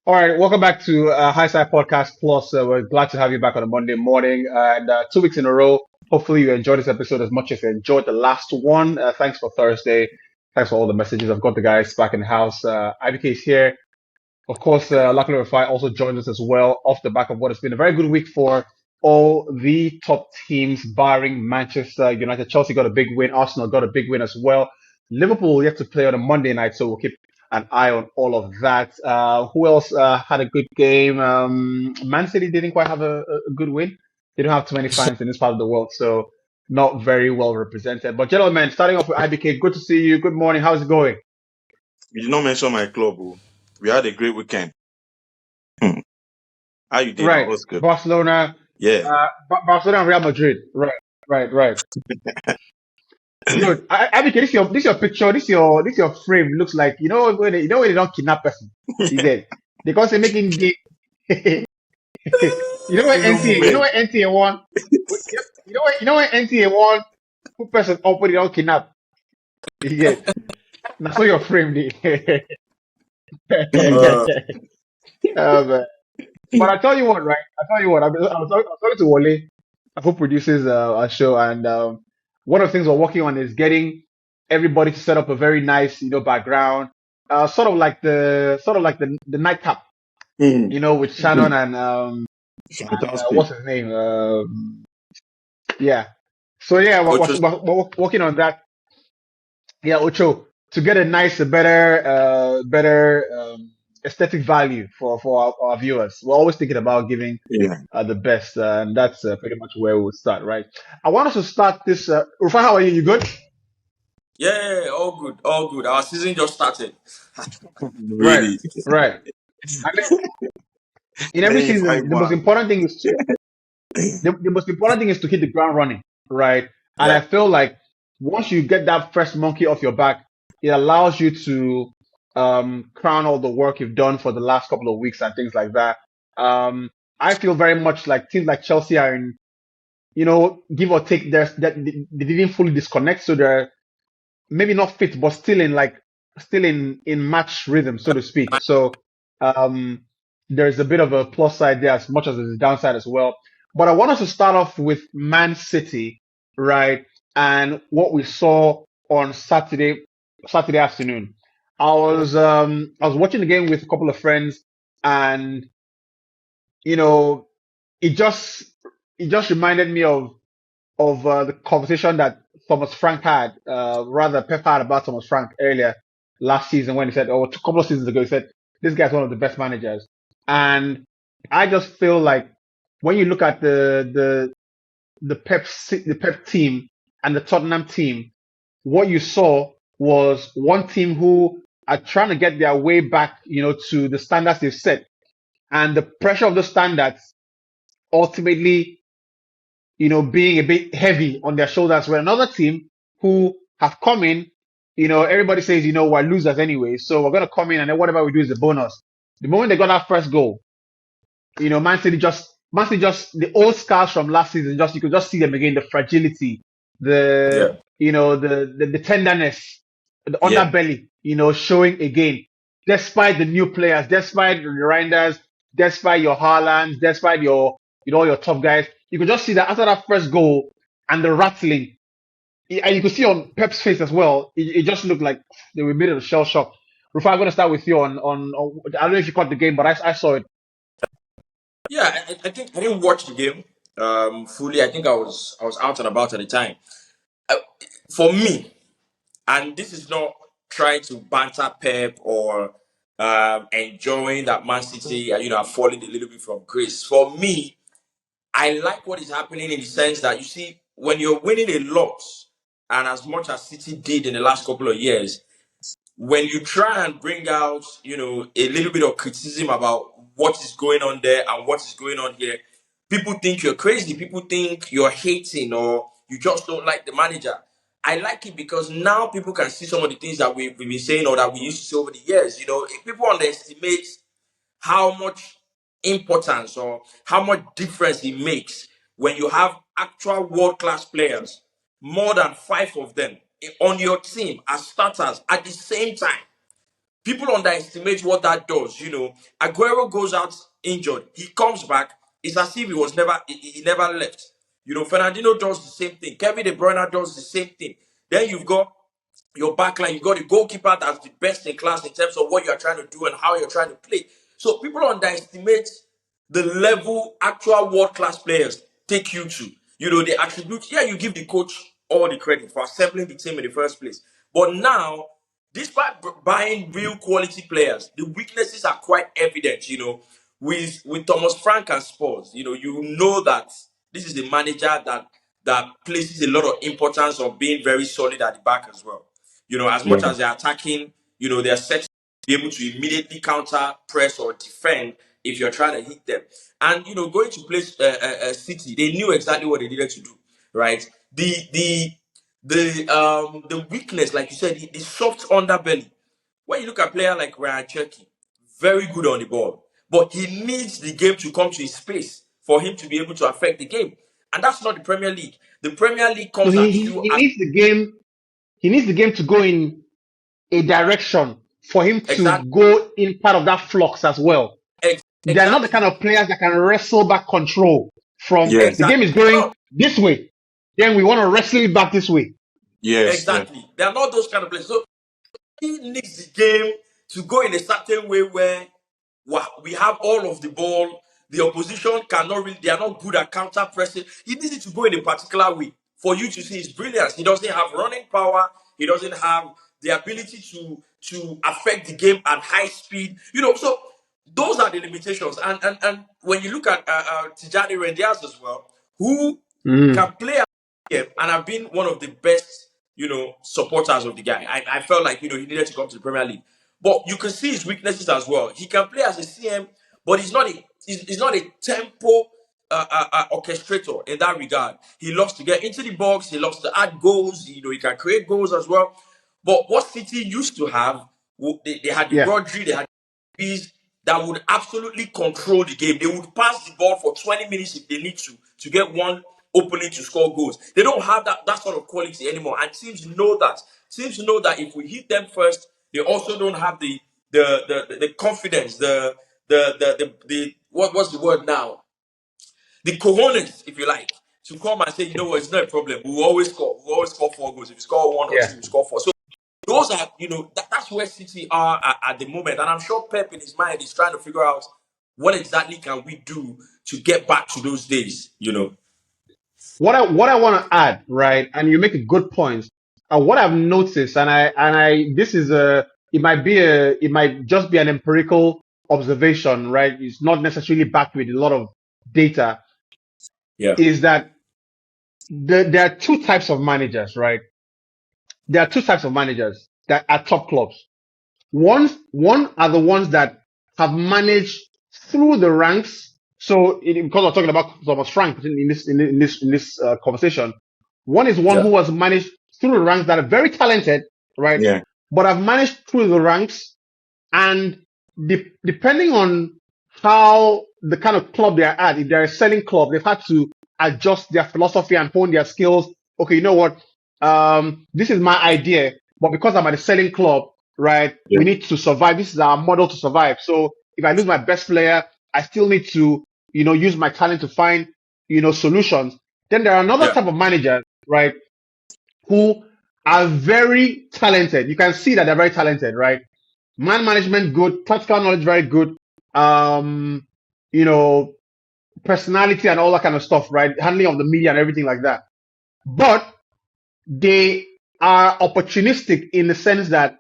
All right, welcome back to High Side Podcast Plus. We're glad to have you back on a Monday morning and 2 weeks in a row. Hopefully, you enjoyed this episode as much as you enjoyed the last one. Thanks for Thursday. Thanks for all the messages. I've got the guys back in the house. IBK is here. Of course, Luckily Rafai also joins us as well off the back of what has been a very good week for all the top teams, barring Manchester United. Chelsea got a big win. Arsenal got a big win as well. Liverpool yet to play on a Monday night, so we'll keep an eye on all of that. Who else had a good game? Man City didn't quite have a good win. They don't have too many fans in this part of the world, so not very well represented. But gentlemen, starting off with IBK, good to see you. Good morning. How's it going? You did not mention my club. Oh. We had a great weekend. Hmm. How you did now? Right, What's good? Barcelona, Yeah. Barcelona and Real Madrid. Right. Good. I this your picture. This your frame. Looks like when they don't kidnap person. You get because they making the when Single NTA you know moment. when NTA one when NTA one put person up when they don't kidnap. You get now so your frame the. Uh, Man. But I tell you what, right? I tell you what. I was talking to Wale, who produces our show, and one of the things we're working on is getting everybody to set up a very nice, background, sort of like the nightcap, hmm. with Shannon and Fantastic. what's his name? Yeah. So yeah, Ocho, we're working on that. Yeah, Ocho, to get a nice, better aesthetic value for our viewers. We're always thinking about giving yeah. the best, and that's pretty much where we would start, right? I want us to start this. Rufai, how are you? You good? Yeah, all good, all good. Our season just started. Right, Really. right. I mean, in every Playing season, the most 5-1. important thing is the most important thing is to hit the ground running, right? And I Yeah, feel like once you get that first monkey off your back, it allows you to crown all the work you've done for the last couple of weeks and things like that. I feel very much like teams like Chelsea are in, give or take, that they didn't fully disconnect, so they're maybe not fit, but still in match rhythm, so to speak. So um, there's a bit of a plus side there as much as there's a downside as well. But I want us to start off with Man City, right? And what we saw on Saturday afternoon. I was watching the game with a couple of friends, and you know, it just it just reminded me of the conversation that Thomas Frank had, rather Pep had about Thomas Frank earlier last season when he said, or a couple of seasons ago, he said, this guy's one of the best managers. And I just feel like when you look at the Pep team and the Tottenham team, what you saw was one team who are trying to get their way back, to the standards they've set. And the pressure of those standards ultimately being a bit heavy on their shoulders. Where another team who have come in, everybody says, we're losers anyway, so we're gonna come in and then whatever we do is a bonus. The moment they got that first goal, Man City just the old scars from last season. Just you could just see them again. The fragility, the yeah, the tenderness, the yeah, underbelly, showing again. Despite the new players, despite the Reinders, despite your Haalands, despite your top guys, you could just see that after that first goal and the rattling, and you could see on Pep's face as well. It just looked like they were a bit of a shell shock. Rufa, I'm going to start with you on. I don't know if you caught the game, but I saw it. yeah. I think I didn't watch the game fully. I think I was out and about at the time. Uh, for me, and this is not trying to banter Pep or enjoying that Man City, are falling a little bit from grace. For me, I like what is happening in the sense that you see when you're winning a lot, and as much as City did in the last couple of years, when you try and bring out, a little bit of criticism about what is going on there and what is going on here, people think you're crazy. People think you're hating or you just don't like the manager. I like it because now people can see some of the things that we've been saying or that we used to say over the years. If people underestimate how much importance or how much difference it makes when you have actual world class players, more than five of them on your team as starters at the same time. People underestimate what that does. Aguero goes out injured. He comes back. It's as if he never left. Fernandinho does the same thing. Kevin De Bruyne does the same thing. Then you've got your backline, you've got the goalkeeper that's the best in class in terms of what you're trying to do and how you're trying to play. So people underestimate the level actual world class players take you to. They attribute, yeah, you give the coach all the credit for assembling the team in the first place. But now, despite buying real quality players, the weaknesses are quite evident, with Thomas Frank and Spurs. You know that this is a manager that places a lot of importance on being very solid at the back as well. As much Yeah. as they're attacking, they're set to be able to immediately counter, press, or defend if you're trying to hit them. And going to play City, they knew exactly what they needed to do, right? The weakness, like you said, the soft underbelly. When you look at a player like Ryan Cherky, very good on the ball, but he needs the game to come to his space for him to be able to affect the game, and that's not the Premier League. The Premier League So comes at you he as needs the game. He needs the game to go in a direction for him to exactly, go in part of that flux as well. They're not the kind exactly, of players that can wrestle back control from Yeah. the game exactly. is going this way, then we want to wrestle it back this way. Yes. Yeah. Exactly. They are not those kind of players. So he needs the game to go in a certain way where we have all of the ball. The opposition cannot really, they are not good at counter pressing. He needs it to go in a particular way for you to see his brilliance. He doesn't have running power. He doesn't have the ability to affect the game at high speed. So those are the limitations. And when you look at Tijani Rendias as well, who Mm. can play and I've been one of the best, supporters of the guy. I felt like, he needed to come to the Premier League. But you can see his weaknesses as well. He can play as a CM, but he's not a tempo orchestrator in that regard. He loves to get into the box. He loves to add goals. He can create goals as well. But what City used to have, they had the Yeah. Rodri, they had bees that would absolutely control the game. They would pass the ball for 20 minutes if they need to get one opening to score goals. They don't have that sort of quality anymore. And teams know that. Teams know that if we hit them first, they also don't have the confidence, the what's the word now? The cojones, if you like, to come and say, it's not a problem. We will always score. We will always score 4 goals. If you score one or Yeah. two, we score four. So those are, that's where City are at the moment. And I'm sure Pep in his mind is trying to figure out what exactly can we do to get back to those days. What I want to add, right? And you make a good point. What I've noticed, and I this is it might just be an empirical observation, right? It's not necessarily backed with a lot of data. Yeah. Is that there are two types of managers, right? There are two types of managers that are top clubs. One are the ones that have managed through the ranks. So, because we're talking about Thomas Frank in this conversation, one is one Yeah. who has managed through the ranks that are very talented, right? Yeah. But have managed through the ranks, and depending on how the kind of club they are at, if they're a selling club, they've had to adjust their philosophy and hone their skills. Okay, you know what? This is my idea, but because I'm at a selling club, right, Yeah. we need to survive. This is our model to survive. So if I lose my best player, I still need to, use my talent to find, solutions. Then there are another Yeah. type of managers, right, who are very talented. You can see that they're very talented, right? Man management good, tactical knowledge very good, um, you know, personality and all that kind of stuff, right? Handling of the media and everything like that. But they are opportunistic in the sense that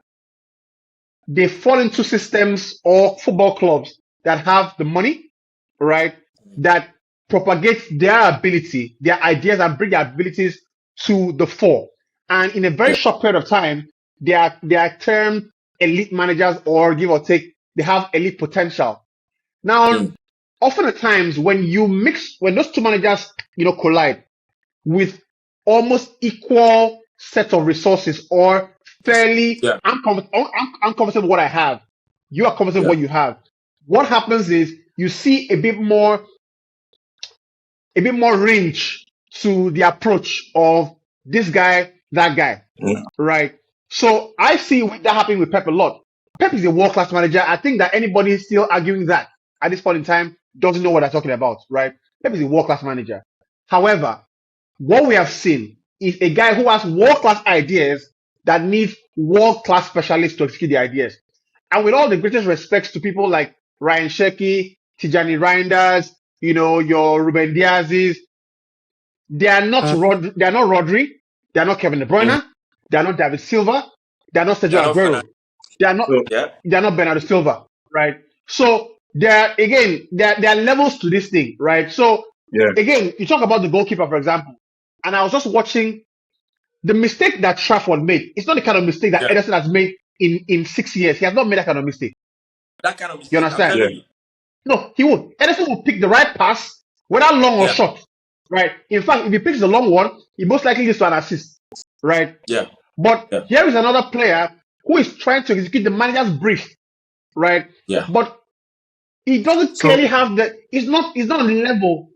they fall into systems or football clubs that have the money, right? That propagate their ability, their ideas, and bring their abilities to the fore. And in a very Yeah. short period of time, they are termed elite managers, or give or take, they have elite potential. Now, Mm. often at times when those two managers, collide with almost equal set of resources, or fairly, Yeah. I'm comfortable with what I have, you are comfortable with Yeah. what you have. What happens is you see a bit more range to the approach of this guy, that guy, Mm. right? So I see that happening with Pep a lot. Pep is a world-class manager. I think that anybody still arguing that at this point in time doesn't know what they're talking about, right? Pep is a world-class manager. However, what we have seen is a guy who has world-class ideas that needs world-class specialists to execute the ideas. And with all the greatest respects to people like Ryan Shecky, Tijani Reinders, your Ruben Diaz's, they are not they are not Rodri, they are not Kevin De Mm. Bruyne, they are not David Silva, they are not They're Sergio not Fernand. Aguero, they are not So Yeah, they are not Bernardo Silva, right? So there are levels to this thing, right? So yeah, again, you talk about the goalkeeper, for example, and I was just watching the mistake that Trafford made. It's not the kind of mistake that yeah. Ederson has made in 6 years. He has not made that kind of mistake. That kind of You mistake, I'm understand? yeah. telling you. No, he won't. Ederson will pick the right pass, whether long or Yeah, short, right? In fact, if he picks the long one, he most likely leads to an assist, right? yeah, But yeah, here is another player who is trying to execute the manager's brief, right? yeah. But he doesn't So clearly have the. He's not on the level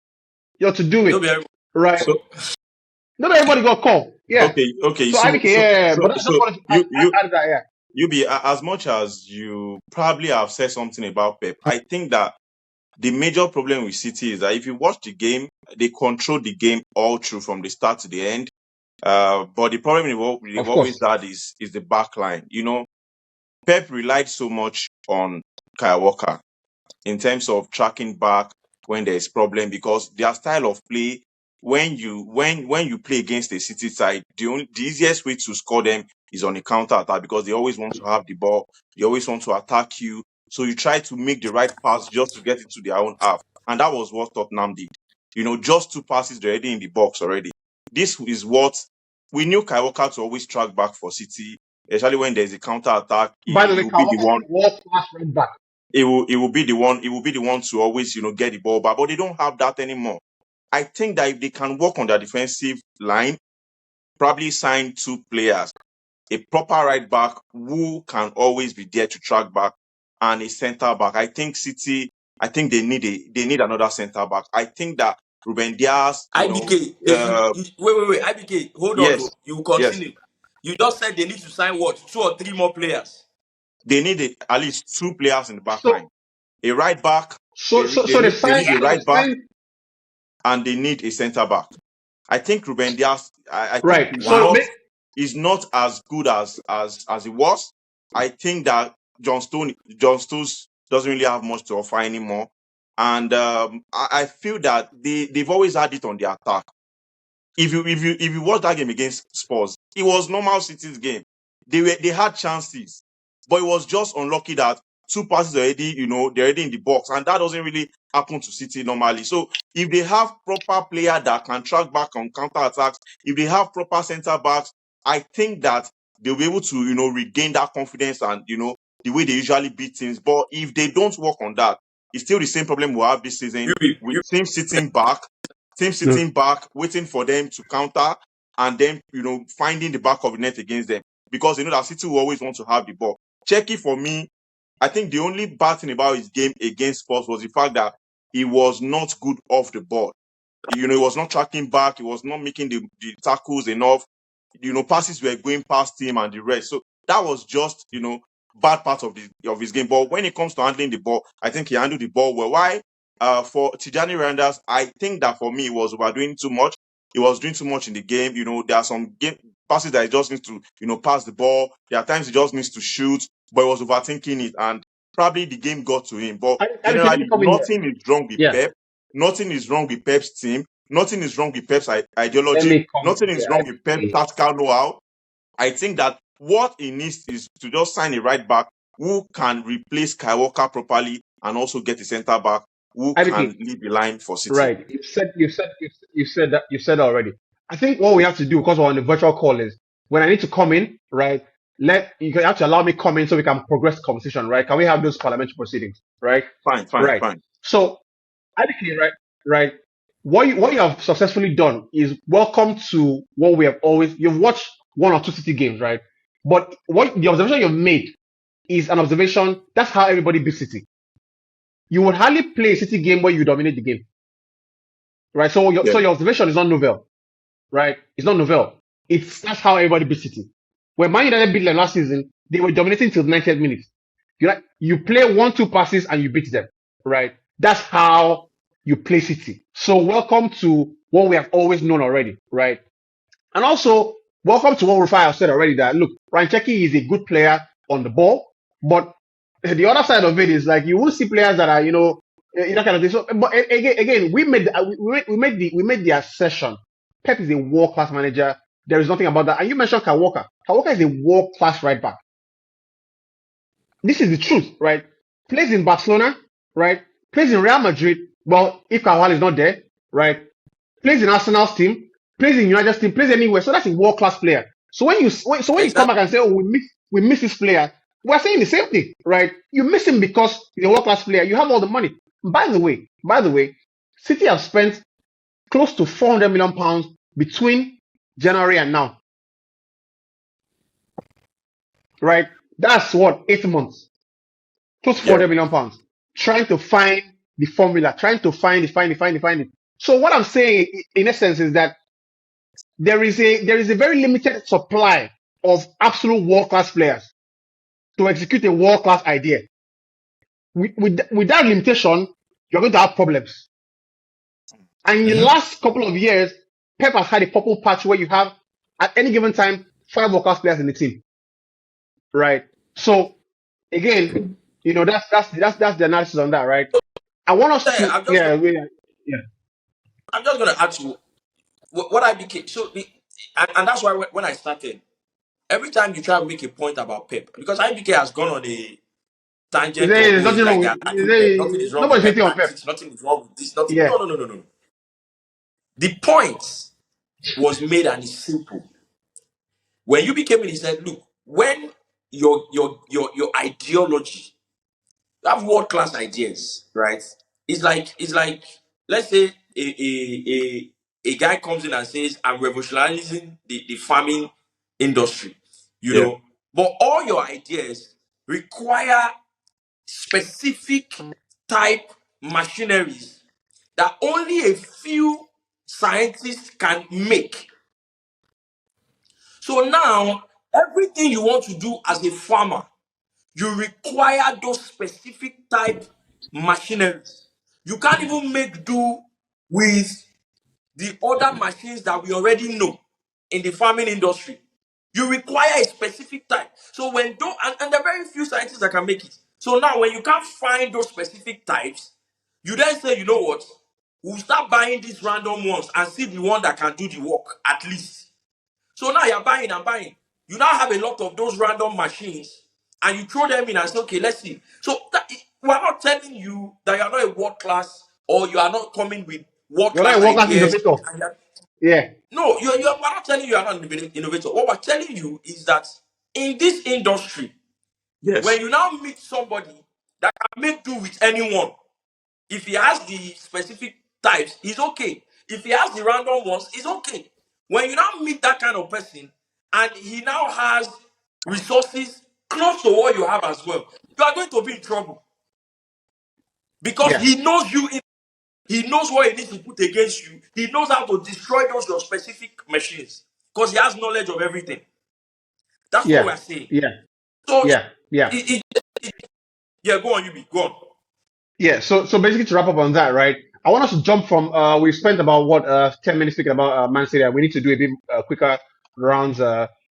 to do No it, be every- right? so Not everybody got called, yeah. okay. So I So think yeah, but I just so wanted to you add that, yeah. as much as you probably have said something about Pep, I think that the major problem with City is that if you watch the game, they control the game all through from the start to the end. But the problem they've Of always course. had is the back line. Pep relied so much on Kyle Walker in terms of tracking back when there is problem because their style of play, when you play against a City side, the easiest way to score them is on a counter attack because they always want to have the ball, they always want to attack you. So you try to make the right pass just to get it to their own half. And that was what Tottenham did. Just two passes they're already in the box already. This is what we knew Kyle Walker to always track back for City, especially when there's a counter attack. By the He way, will be the Kawhi is one a world class right back. it will be the one to always get the ball back, but they don't have that anymore. I think that if they can work on their defensive line, probably sign two players, a proper right back who can always be there to track back, and a centre back. I think City, they need another centre back. I think that Ruben Diaz, IBK, they should. uh, Wait. IBK, hold on. yes, Oh. You yes, continue. You just said they need to sign what? Two or three more players. they need at least two players in the back line, So a right back. so so so They need a they right back, signed and they need a centre back. I think Ruben Diaz, I think right. is So Wow. not make is not as good as he was. I think that John Stones doesn't really have much to offer anymore, and I feel that they've always had it on the attack. If you watch that game against Spurs, it was normal City's game. They had chances, but it was just unlucky that two passes already, they're already in the box, and that doesn't really happen to City normally. So if they have proper player that can track back on counter attacks, if they have proper centre backs, I think that they'll be able to, regain that confidence and the way they usually beat teams. But if they don't work on that, it's still the same problem we have this season with You teams no, sitting back, waiting for them to counter, and then finding the back of the net against them because they know that City will always want to have the ball. Checky for me, I think the only bad thing about his game against Spurs was the fact that he was not good off the ball. He was not tracking back, he was not making the tackles enough. Passes were going past him and the rest. So that was just bad part of his game. But when it comes to handling the ball, I think he handled the ball well. Why? For Tijani Randers, I think that for me he was overdoing too much. He was doing too much in the game. There are some game passes that he just needs to pass the ball. There are times he just needs to shoot, but he was overthinking it, and probably the game got to him. But I can let me generally, come in here. nothing is wrong with Yeah, Pep. Nothing is wrong with Pep's team. Nothing is wrong with Pep's let ideology. me come Nothing in is here. wrong with Pep's tactical know-how. I think that what he needs is to just sign a right back who can replace Skywalker properly and also get a centre back who IBK, can lead the line for City. right. You said already. I think what we have to do because we're on the virtual call is when I need to come in, right? You have to allow me come in so we can progress the conversation, right? Can we have those parliamentary proceedings, right? Fine, fine, Right. fine. So IBK, right? What you have successfully done is welcome to what we have always. You've watched one or two City games, right? But what the observation you've made is an observation. That's how everybody beats City. You would hardly play a City game where you dominate the game, right? So your Yeah. so your observation is not novel, right? It's not novel. That's how everybody beats City. When Man United beat them last season, they were dominating till 90th minute. You play 1-2 passes and you beat them, right? That's how you play City. So welcome to what we have always known already, right? And also, welcome to what Rufai have said already that look, Rancheki is a good player on the ball, but the other side of it is like you will see players that are, that kind of thing. So, but again, we made the assertion. Pep is a world class manager. There is nothing about that. And you mentioned Kyle Walker. Kyle Walker is a world class right back. This is the truth, right? Plays in Barcelona, right? Plays in Real Madrid. Well, if Kyle is not there, right? Plays in Arsenal's team, plays in United's team, plays anywhere. So that's a world class player. So when you come Exactly. back and say, oh, we miss this player, we're saying the same thing, right? You miss him because he's a world class player. You have all the money. By the way, City have spent close to 400 million pounds between January and now, right? That's what 8 months, close to Yeah. 400 million pounds, trying to find the formula, trying to find it. So what I'm saying in essence is that there is a very limited supply of absolute world class players to execute a world class idea. With that limitation, you're going to have problems. And in the Hmm. last couple of years, Pep has had a purple patch where you have at any given time 5 world class players in the team, right? So again, that's the analysis on that, right? I want us Yeah, to yeah yeah I'm just gonna ask you what I became. And that's why when I started, every time you try to make a point about Pep, because IBK has gone on a tangent of, there's oh, he's nothing wrong like with attacking Pep. Nothing is wrong with nobody's Pep hating on Pep. tactics. Nothing is wrong with this. Nothing. Yeah, No, no, no, no, no. The point was made and it's simple. When you became in, he said, look, when your ideology, you have world class ideas, right? It's like let's say a guy comes in and says, I'm revolutionizing the farming industry, Yeah. but all your ideas require specific type machineries that only a few scientists can make. So now, everything you want to do as a farmer, you require those specific type machineries. You can't even make do with the other machines that we already know in the farming industry. You require a specific type. So when do and there are very few scientists that can make it. So now when you can't find those specific types, you then say, you know what? We'll start buying these random ones and see the one that can do the work at least. So now you're buying and buying. You now have a lot of those random machines and you throw them in and say, okay, let's see. So we're not telling you that you're not a world class or you are not coming with world you're not class a world class ideas. innovator. And Yeah, no, we're not telling you you're not an innovator. What we're telling you is that in this industry, when Yes. you now meet somebody that can make do with anyone, if he has the specific types, he's okay. If he has the random ones, it's okay. When you now meet that kind of person and he now has resources close to what you have as well, you are going to be in trouble because yeah, he knows you. He knows what he needs to put against you. He knows how to destroy those your specific machines because he has knowledge of everything. That's what yeah, we're saying. yeah, So, yeah, yeah. yeah, go on, Yubi, go on. Yeah, so basically to wrap up on that, right? I want us to jump from we spent about 10 minutes speaking about Man City. We need to do a bit quicker rounds.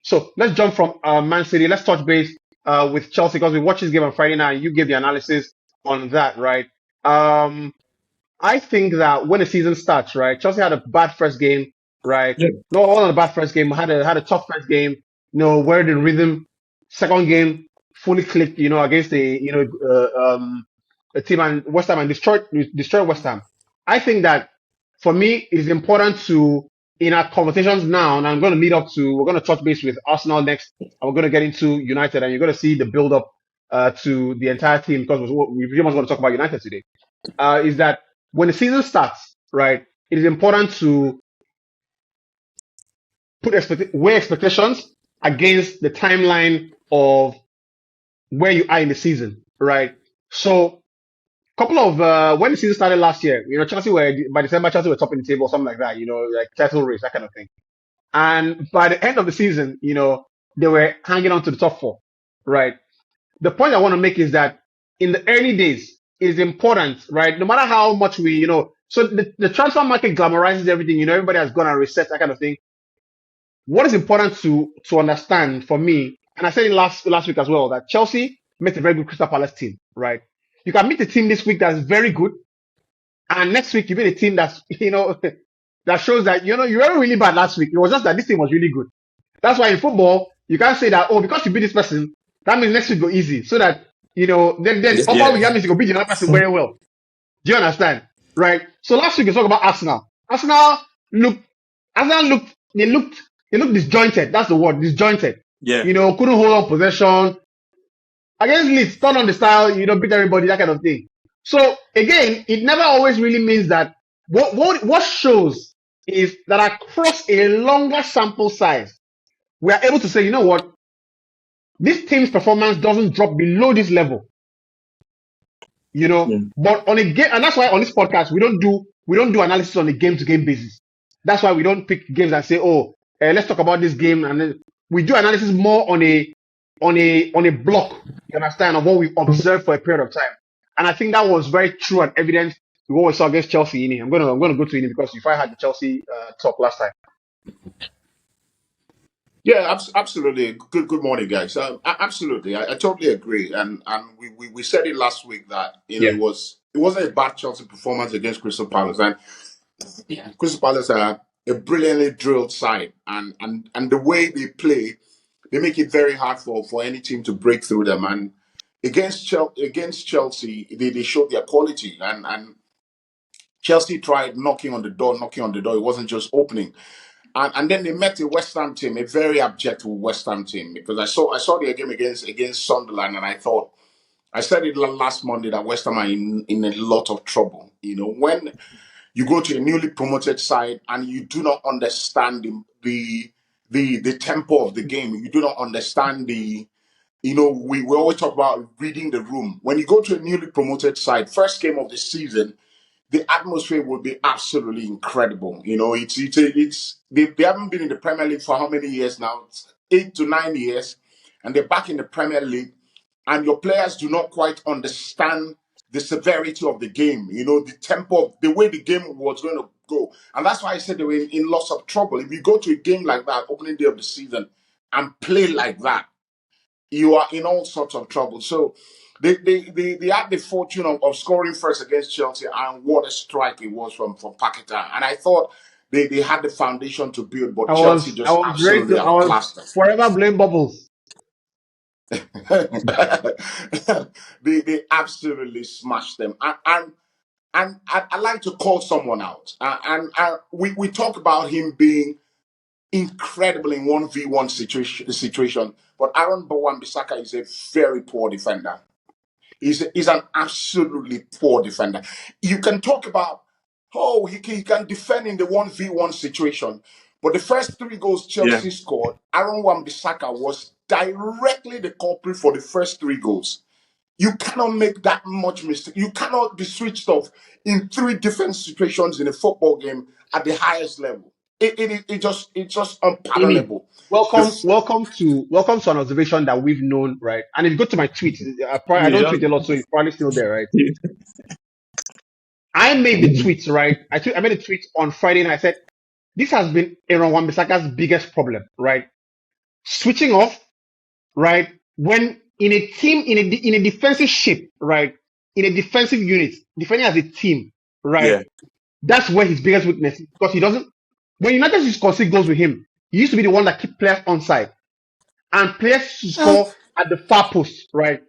So let's jump from Man City. Let's touch base with Chelsea because we watched this game on Friday night. You gave the analysis on that, right? Um, I think that when the season starts, right, Chelsea had a bad first game, right? Yeah. No, not a bad first game. Had a tough first game. Were in rhythm. Second game fully clicked. Against a team and West Ham and destroyed West Ham. I think that for me it is important to in our conversations now, and we're going to touch base with Arsenal next, and we're going to get into United, and you're going to see the build up to the entire team because we pretty much going to talk about United today is that when the season starts, right, it is important to weigh expectations against the timeline of where you are in the season, right? So, couple of when the season started last year, Chelsea were by December, Chelsea were top in the table, something like that, like title race, that kind of thing. And by the end of the season, they were hanging on to the top four, right? the point I want to make is that in the early days, it is important, right? No matter how much we, so the transfer market glamorizes everything. Everybody has gone and reset that kind of thing. What is important to understand for me, and I said it last week as well, that Chelsea met a very good Crystal Palace team, right? You can meet a team this week that's very good, and next week you meet a team that's that shows that you were really bad last week. It was just that this team was really good. That's why in football you can't say that because you beat this person, that means next week go easy. So that then the upper week Yeah. that means you go beat the other person very well. Do you understand? Right? So last week we talked about Arsenal. Looked Arsenal looked disjointed. That's the word, disjointed. Yeah. Couldn't hold on possession. Against Leeds, turn on the style, beat everybody, that kind of thing. So again, it never always really means that what shows is that across a longer sample size, we are able to say, you know what, this team's performance doesn't drop below this level. Mm. But on a game, and that's why on this podcast we don't do analysis on a game-to-game basis. That's why we don't pick games and say, let's talk about this game, and then we do analysis more on a block. You understand, of what we observed for a period of time. And I think that was very true and evident with what we saw against Chelsea. I'm gonna go to it because if I had the Chelsea talk last time. Yeah, absolutely. Good morning, guys. Absolutely, I totally agree. And we said it last week that Yeah. it wasn't a bad Chelsea performance against Crystal Palace, and Crystal Palace are a brilliantly drilled side, and the way they play, they make it very hard for any team to break through them. And against Chelsea, they showed their quality, and Chelsea tried knocking on the door. It wasn't just opening. And then they met a West Ham team, a very abject West Ham team. Because I saw their game against Sunderland, and I said it last Monday that West Ham are in a lot of trouble. When you go to a newly promoted side and you do not understand the tempo of the game, you do not understand we always talk about reading the room. When you go to a newly promoted side, first game of the season, the atmosphere will be absolutely incredible. They haven't been in the Premier League for how many years now? It's 8 to 9 years, and they're back in the Premier League, and your players do not quite understand the severity of the game. The tempo, the way the game was going to go, and that's why I said they were in lots of trouble. If you go to a game like that, opening day of the season, and play like that, you are in all sorts of trouble. So they had the fortune of scoring first against Chelsea, and what a strike it was from Paquetá. And I thought they had the foundation to build, I but Chelsea was I just was ready absolutely to I was outclassed them. forever blame Bubbles. They absolutely smashed them. And I like to call someone out. We talk about him being incredible in 1v1 situation, but Aaron Wan-Bissaka is a very poor defender. He's an absolutely poor defender. You can talk about, he can defend in the 1v1 situation, but the first three goals Yeah. Chelsea scored, Aaron Wan-Bissaka was directly the culprit for the first three goals. You cannot make that much mistake. You cannot be switched off in three different situations in a football game at the highest level. It's just Amy, unpardonable. welcome, The, welcome to an observation that we've known, right? And if you go to my tweet, I don't Yeah. tweet a lot, so it's probably still there, right? I made the tweet, right? I made a tweet on Friday and I said, this has been Aaron Wan-Bissaka's biggest problem, right? Switching off, right? When in a team, in a defensive shape, right? In a defensive unit, defending as a team, right? Yeah. That's where his biggest weakness is because he doesn't, when United used to concede goals with him, he used to be the one that keep players onside and players to score at the far post, right?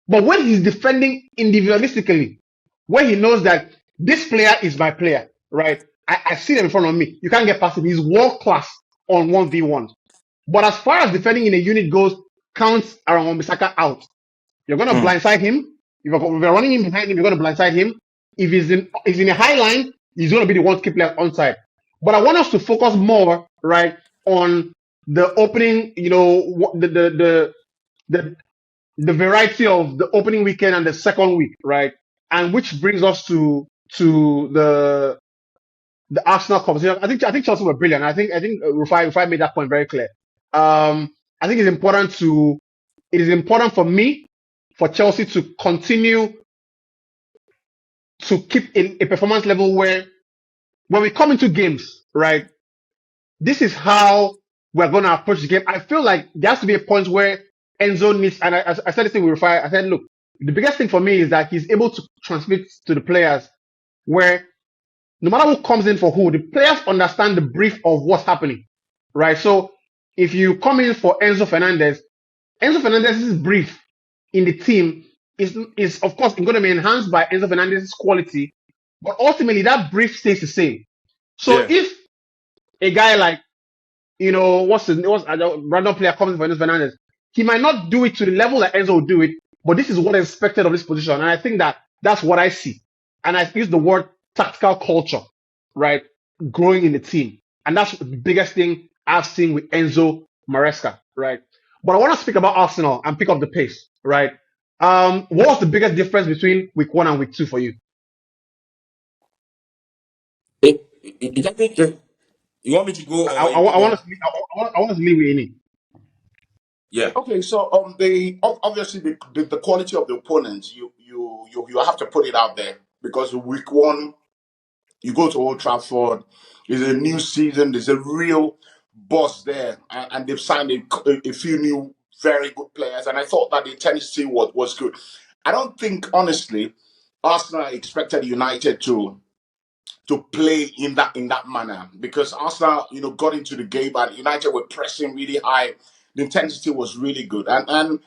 But when he's defending individualistically, when he knows that this player is my player, right? I see them in front of me. You can't get past him. He's world class on 1v1. But as far as defending in a unit goes, counts Aaron Wan-Bissaka out. You're going to Mm. blindside him. If you're running in behind him, you're going to blindside him. If he's in a high line, he's going to be the one to keep players onside. But I want us to focus more, right, on the opening, the variety of the opening weekend and the second week, right? And which brings us to the Arsenal conversation. I think Chelsea were brilliant. I think Rufai made that point very clear. I think it is important for me for Chelsea to continue to keep a performance level where when we come into games, right, this is how we're going to approach the game. I feel like there has to be a point where Enzo needs, and I said this thing with Rufai, I said, look, the biggest thing for me is that he's able to transmit to the players where no matter who comes in for who, the players understand the brief of what's happening, right? So if you come in for Enzo Fernandez's brief in the team is of course going to be enhanced by Enzo Fernandez's quality, but ultimately that brief stays the same. So Yeah. if a guy like what's a random player comes in for Enzo Fernandez, he might not do it to the level that Enzo will do it, but this is what is expected of this position, and I think that that's what I see. And I use the word tactical culture, right, growing in the team, and that's the biggest thing I've seen with Enzo Maresca, right. But I want to speak about Arsenal and pick up the pace, right. What was the biggest difference between week 1 and week 2 for you? I think you want me to go I, or I, you I go want on? us to leave, I want us to leave with any. Yeah. Okay, so obviously the quality of the opponents, you have to put it out there, because week one you go to Old Trafford, there's a new season, there's a real boss there, and they've signed a few new very good players, and I thought that the intensity was good. I don't think, honestly, Arsenal expected United to play in that manner, because Arsenal, got into the game and United were pressing really high. The intensity was really good, and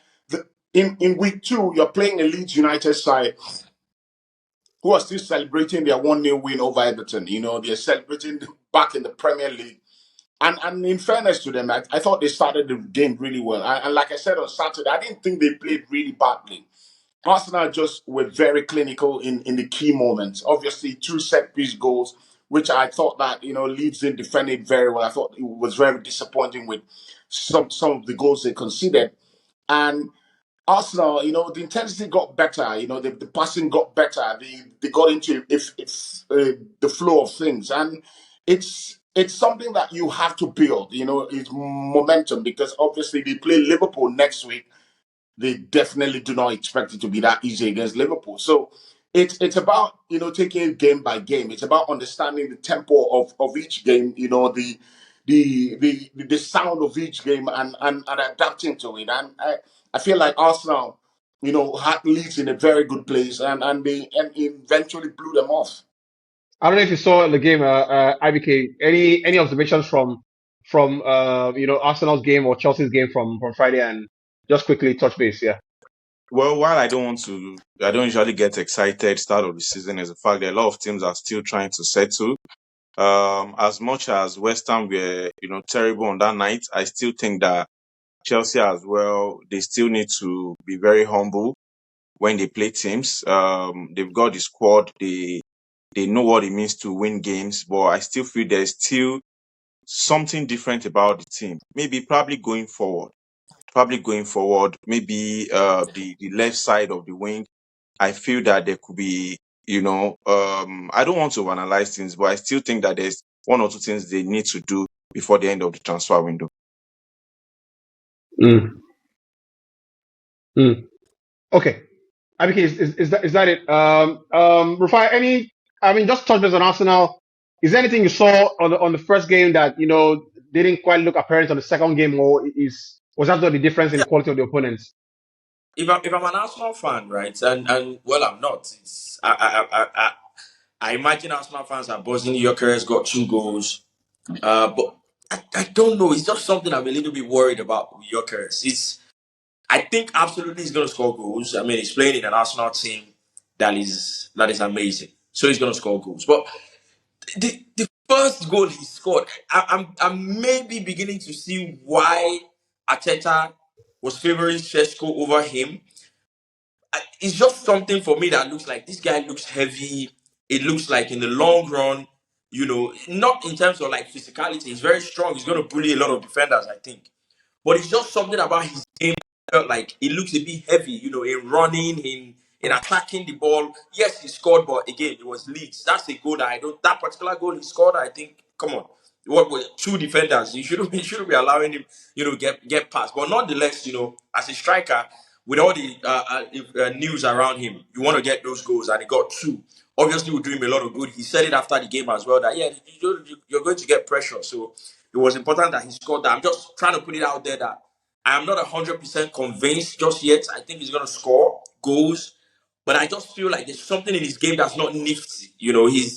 in week two you're playing a Leeds United side who are still celebrating their 1-0 win over Everton. They're celebrating back in the Premier League. And in fairness to them, I thought they started the game really well. And like I said on Saturday, I didn't think they played really badly. Arsenal just were very clinical in the key moments. Obviously, 2 set-piece goals, which I thought that, Leeds didn't defend it very well. I thought it was very disappointing with some of the goals they conceded. And Arsenal, the intensity got better. The passing got better. They got into if the flow of things, and it's something that you have to build. It's momentum, because obviously they play Liverpool next week. They definitely do not expect it to be that easy against Liverpool. So it's about taking it game by game. It's about understanding the tempo of each game. The sound of each game, and adapting to it. And I feel like Arsenal, had Leeds in a very good place, and they eventually blew them off. I don't know if you saw the game, IBK. Any observations from Arsenal's game or Chelsea's game from Friday, and just quickly touch base. Yeah, Well, while I don't usually get excited start of the season, is the fact that a lot of teams are still trying to settle. As much as West Ham were, terrible on that night, I still think that Chelsea as well, they still need to be very humble when they play teams. They've got the squad, they know what it means to win games, but I still feel there's still something different about the team. Probably going forward, maybe the left side of the wing. I feel that there could be, I don't want to analyze things, but I still think that there's 1 or 2 things they need to do before the end of the transfer window. mm, mm. Okay. IBK, is that it? Rufai, I mean, just touch base on Arsenal. Is there anything you saw on the first game that didn't quite look apparent on the second game, or was that the difference in the Yeah. quality of the opponents? If I'm an Arsenal fan, right, and well, I'm not. I imagine Arsenal fans are buzzing. Jokeres got 2 goals. But I don't know. It's just something I'm a little bit worried about with Jokeres. I think absolutely he's going to score goals. I mean, he's playing in an Arsenal team that is amazing. So he's going to score goals. But the first goal he scored, I'm maybe beginning to see why Ateta was favoring Sheshko over him. It's just something for me that looks like this guy looks heavy. It looks like in the long run, not in terms of like physicality, he's very strong. He's going to bully a lot of defenders, I think. But it's just something about his game that felt like it looks a bit heavy, in running, in attacking the ball. Yes, he scored, but again, it was Leeds. That's a goal that I don't. That particular goal he scored, I think. Come on, what were 2 defenders? You shouldn't be allowing him, get past. But nonetheless, as a striker, with all the news around him, you want to get those goals, and he got two. Obviously, will do him a lot of good. He said it after the game as well that yeah, you're going to get pressure, so it was important that he scored that. I'm just trying to put it out there that I am not 100% convinced just yet. I think he's going to score goals, but I just feel like there's something in his game that's not nifty. You know, he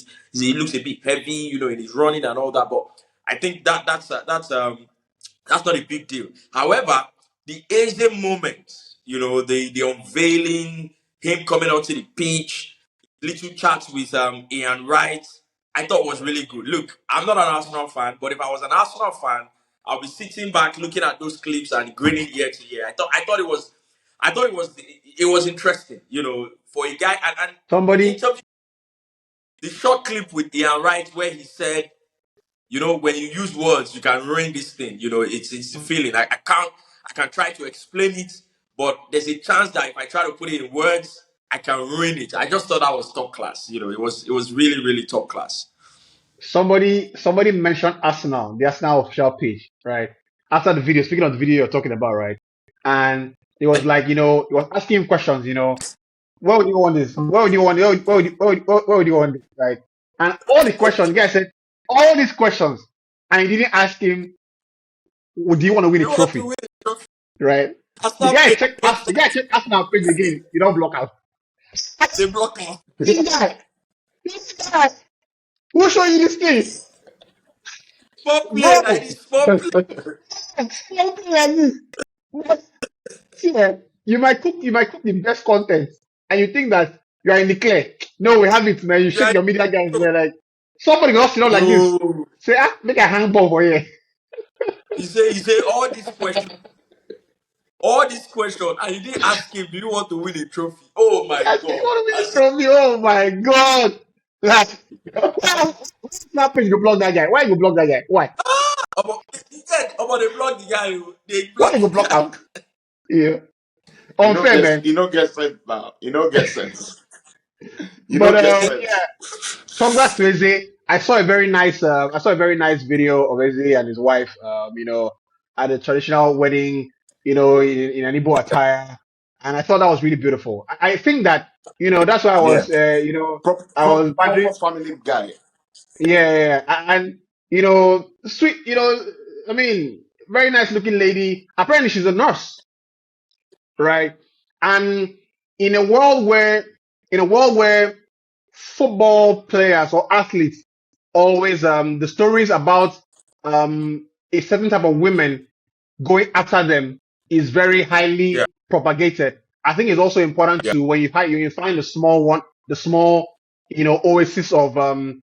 looks a bit heavy. You know, in his running and all that. But I think that's not a big deal. However, the Eze moment, you know, the unveiling, him coming onto the pitch, little chats with Ian Wright, I thought was really good. Look, I'm not an Arsenal fan, but if I was an Arsenal fan, I'll be sitting back looking at those clips and grinning ear to ear. I thought it was interesting, you know, for a guy and the Somebody, interview, the short clip with Ian Wright where he said, you know, when you use words, you can ruin this thing. You know, it's a feeling. I can try to explain it, but there's a chance that if I try to put it in words, I can ruin it. I just thought that was top class. You know, it was really, really top class. somebody mentioned Arsenal, the Arsenal official page, right? After the video, speaking of the video you're talking about, right? And it was like, it was asking him questions, where would you want this? Where would you want? Where would you want this? Right? And all the questions, the guy said all these questions, and he didn't ask him, do you want to win a You want to trophy? win the trophy? Right? The Arsenal guy page, checked us. The guy checked Arsenal page again. You don't block out. the blocker. This guy, this guy, who show you this thing, Small play like bro? this, small play. Something like this. What? Yeah, you might cook the best content, and you think that you are in the clear. No, we have it, man. You shake Yeah, your media guys, man. Like somebody got sit down like this. bro. Say, make a hang ball for you. He said all these questions, and you didn't ask him, do you want to win a trophy? Oh my I think god. want to win I the said, trophy. Oh my god! Like, why that page go block that guy? Why you go block that guy? Why? he said, about they block the guy. They Why block you go the block guy. out? Yeah, You don't unfair, get man. you don't get sense now. You don't get sense. You But don't get yeah, sense. congrats to Eze. I saw a very nice video of Eze and his wife. At a traditional wedding. In an Igbo attire, and I thought that was really beautiful. I think that that's why I Yeah. was I was Proper wondering. family guy. Yeah, yeah, yeah. And sweet. I mean, very nice looking lady. Apparently, she's a nurse, right? And in a world where, in a world where football players or athletes always the stories about a certain type of women going after them is very Yeah, highly propagated. I think it's also important yeah, to when you find the small one, the small oasis of the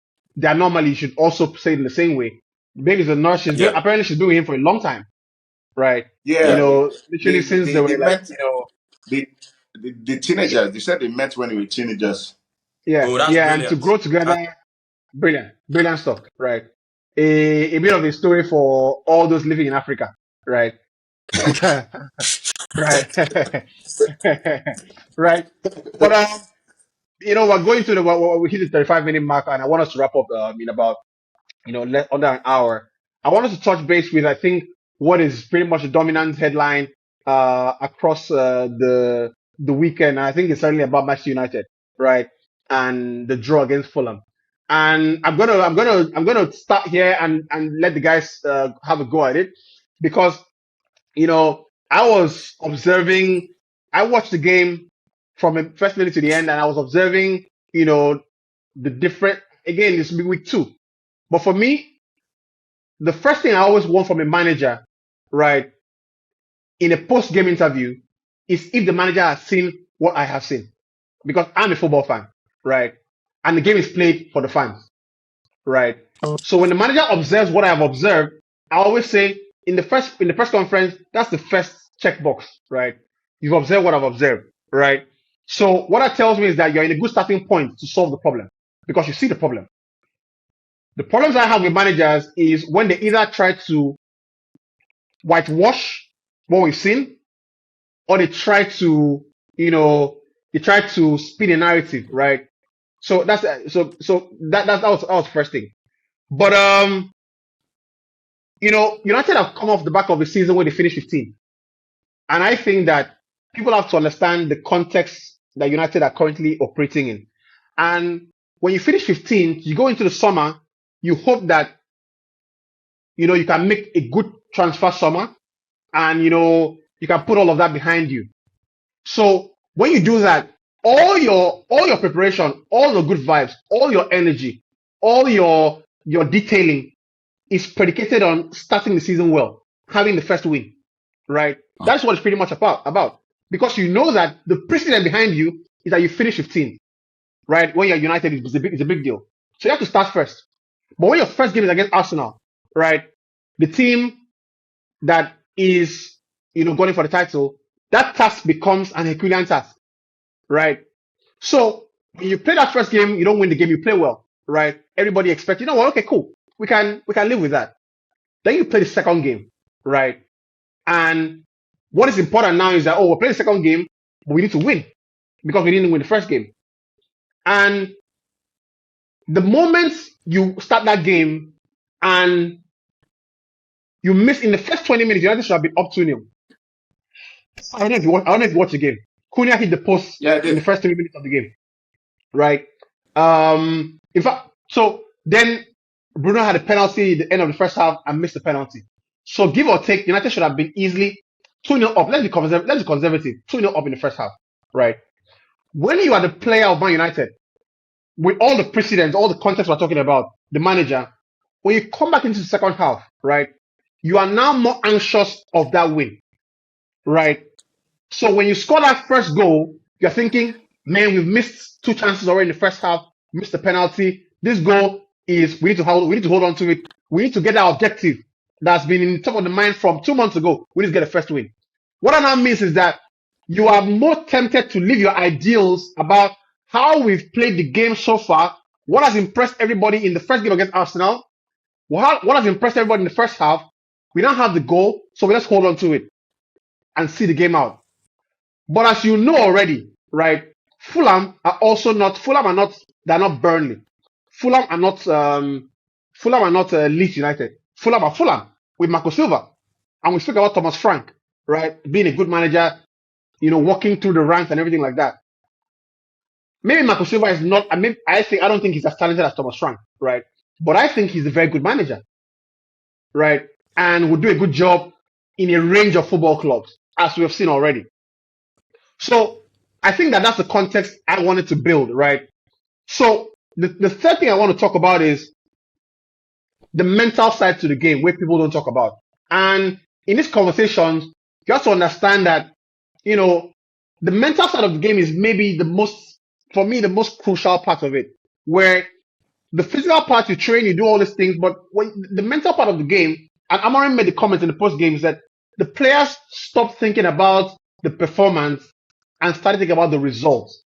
anomaly. You should also say it in the same way. Maybe the nurse. yeah, Apparently she's been with him for a long time, right? yeah. Yeah. Literally since they They were like met the teenagers. They said they met when they were teenagers. yeah, Oh, that's yeah, and to brilliant. grow together. Brilliant, brilliant stuff, right? A bit of a story for all those living in Africa, right? Right, right. But we're going to we hit the 35-minute mark, and I want us to wrap up in about under an hour. I want us to touch base with, I think, what is pretty much a dominant headline across the weekend. I think it's certainly about Manchester United, right? And the draw against Fulham. And I'm gonna start here and let the guys have a go at it, because I was observing. I watched the game from the first minute to the end, and I was observing, the different. Again, this will be week two, but for me, the first thing I always want from a manager, right, in a post-game interview, is if the manager has seen what I have seen, because I'm a football fan, right, and the game is played for the fans, right. So when the manager observes what I have observed, I always say in the press conference, that's the first checkbox, right? You've observed what I've observed, right? So what that tells me is that you're in a good starting point to solve the problem, because you see the problem. The problems I have with managers is when they either try to whitewash what we've seen, or they try to spin a narrative, right? So that was the first thing. But United have come off the back of the season where they finished 15th, and I think that people have to understand the context that United are currently operating in. And when you finish 15th, you go into the summer, you hope that, you can make a good transfer summer and, you can put all of that behind you. So when you do that, all your preparation, all your good vibes, all your energy, all your detailing is predicated on starting the season well, having the first win, right? That's what it's pretty much about. Because you know that the precedent behind you is that you finish 15th, right? When you're United, it's a big deal. So you have to start first. But when your first game is against Arsenal, right? The team that is, going for the title, that task becomes an Herculean task, right? So when you play that first game, you don't win the game, you play well, right? Everybody expects, okay, cool. We can live with that. Then you play the second game, right? And what is important now is that, we're playing the second game, but we need to win because we didn't win the first game. And the moment you start that game and you miss in the first 20 minutes, United should have been up 2-0. I don't know if you watched the game. Cunha hit the post Yeah, I in the did. first 3 minutes of the game, right? In fact, so then Bruno had a penalty at the end of the first half and missed the penalty. So give or take, United should have been easily 2-0 up. Let's be conservative. 2-0 up in the first half, right? When you are the player of Man United, with all the precedents, all the context we're talking about, the manager, when you come back into the second half, right, you are now more anxious of that win, right? So when you score that first goal, you're thinking, man, we've missed two chances already in the first half, missed the penalty. This goal is we need to hold on to it. We need to get that objective that's been in top of the mind from 2 months ago. We need to get the first win. What that now means is that you are more tempted to live your ideals about how we've played the game so far, what has impressed everybody in the first game against Arsenal, what has impressed everybody in the first half. We now have the goal, so let's hold on to it and see the game out. But as you know already, right? Fulham are not. They're not Burnley. Fulham are not. Fulham are not Leeds United. Fulham are Fulham with Marco Silva, and we speak about Thomas Frank, right? Being a good manager, walking through the ranks and everything like that. Maybe Marco Silva is not. I don't think he's as talented as Thomas Frank, right? But I think he's a very good manager, right? And would do a good job in a range of football clubs, as we have seen already. So I think that that's the context I wanted to build, right? So the third thing I want to talk about is the mental side to the game, where people don't talk about. And in these conversations, you have to understand that, the mental side of the game is maybe for me, the most crucial part of it, where the physical part, you train, you do all these things, but when the mental part of the game, and Amorim made the comment in the post game, is that the players stop thinking about the performance and start thinking about the results,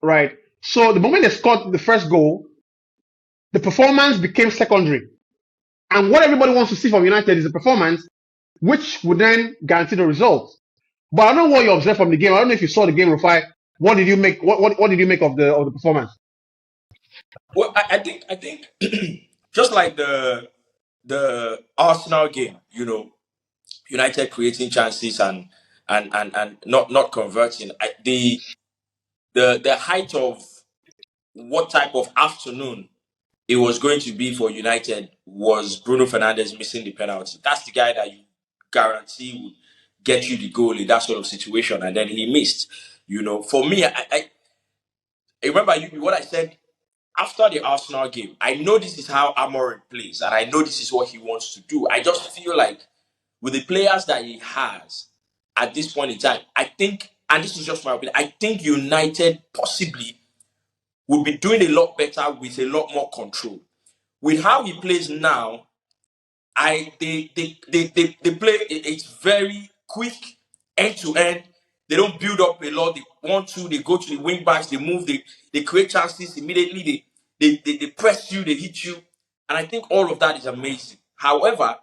right? So the moment they scored the first goal, the performance became secondary. And what everybody wants to see from United is the performance, which would then guarantee the results. But I don't know what you observed from the game. I don't know if you saw the game, Rufai. What did you make? What did you make of the performance? Well, I think just like the Arsenal game, United creating chances and not converting. The height of what type of afternoon it was going to be for United was Bruno Fernandes missing the penalty. That's the guy that you guarantee would get you the goal in that sort of situation, and then he missed. For me, I remember what I said after the Arsenal game. I know this is how Amorim plays, and I know this is what he wants to do. I just feel like with the players that he has at this point in time, I think, and this is just my opinion, I think United possibly would be doing a lot better with a lot more control. With how he plays now, they play it's very quick, end to end. They don't build up a lot. They want to, they go to the wing backs, they move, they create chances immediately, they press you, they hit you. And I think all of that is amazing. However,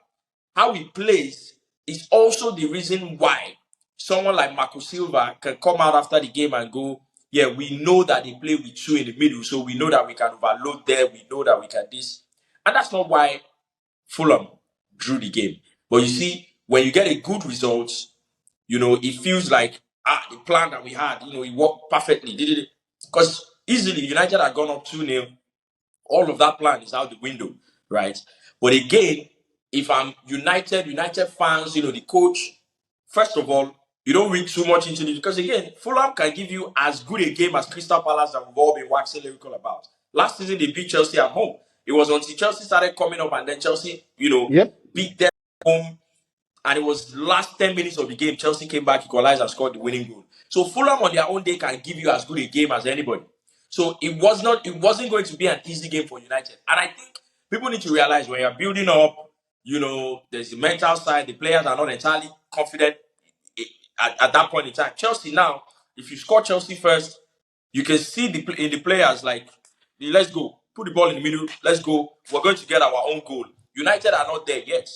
how he plays is also the reason why someone like Marco Silva can come out after the game and go, yeah, we know that they play with two in the middle, so we know that we can overload there, we know that we can this. And that's not why Fulham drew the game. But you see, when you get a good result, it feels like the plan that we had, it worked perfectly. Did it? Because easily United had gone up 2-0. All of that plan is out the window, right? But again, if I'm United fans, the coach, first of all, you don't read too much into it because again, Fulham can give you as good a game as Crystal Palace that we've all been waxing lyrical about. Last season they beat Chelsea at home. It was until Chelsea started coming up and then Chelsea, Yep. beat them at home, and it was last 10 minutes of the game, Chelsea came back, equalized, and scored the winning goal. So Fulham on their own day can give you as good a game as anybody. So it wasn't going to be an easy game for United. And I think people need to realize when you're building up, there's the mental side, the players are not entirely confident at that point in time. Chelsea now, if you score Chelsea first, you can see in the players like, let's go, put the ball in the middle, let's go. We're going to get our own goal. United are not there yet.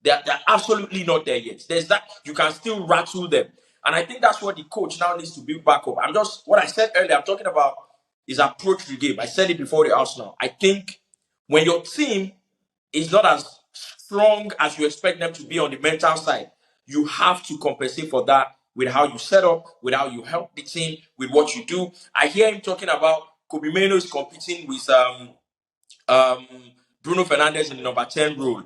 They're absolutely not there yet. There's that you can still rattle them, and I think that's what the coach now needs to build back up. I'm just what I said earlier. I'm talking about is approach the game. I said it before the Arsenal. I think when your team is not as strong as you expect them to be on the mental side, you have to compensate for that with how you set up, with how you help the team, with what you do. I hear him talking about Kobe Mano is competing with um, Bruno Fernandes in the number 10 role.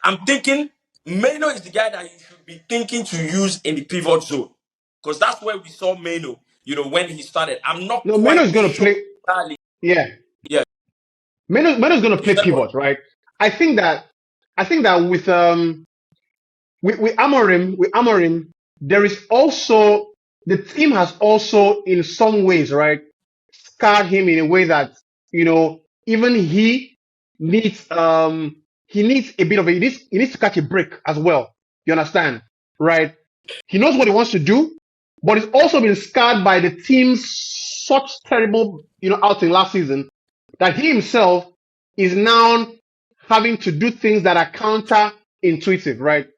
I'm thinking Mano is the guy that you should be thinking to use in the pivot zone because that's where we saw Mano, when he started. I'm not No, Meno quite is going to sure play. entirely. Yeah, Yeah, Meno is going to you play said what? pivot, right? I think that with Amorim, there is also the team has also in some ways, right, scarred him in a way that even needs he needs a bit of he needs to catch a break as well. You understand, right? He knows what he wants to do, but he's also been scarred by the team's such terrible outing last season that he himself is now having to do things that are counter-intuitive, right?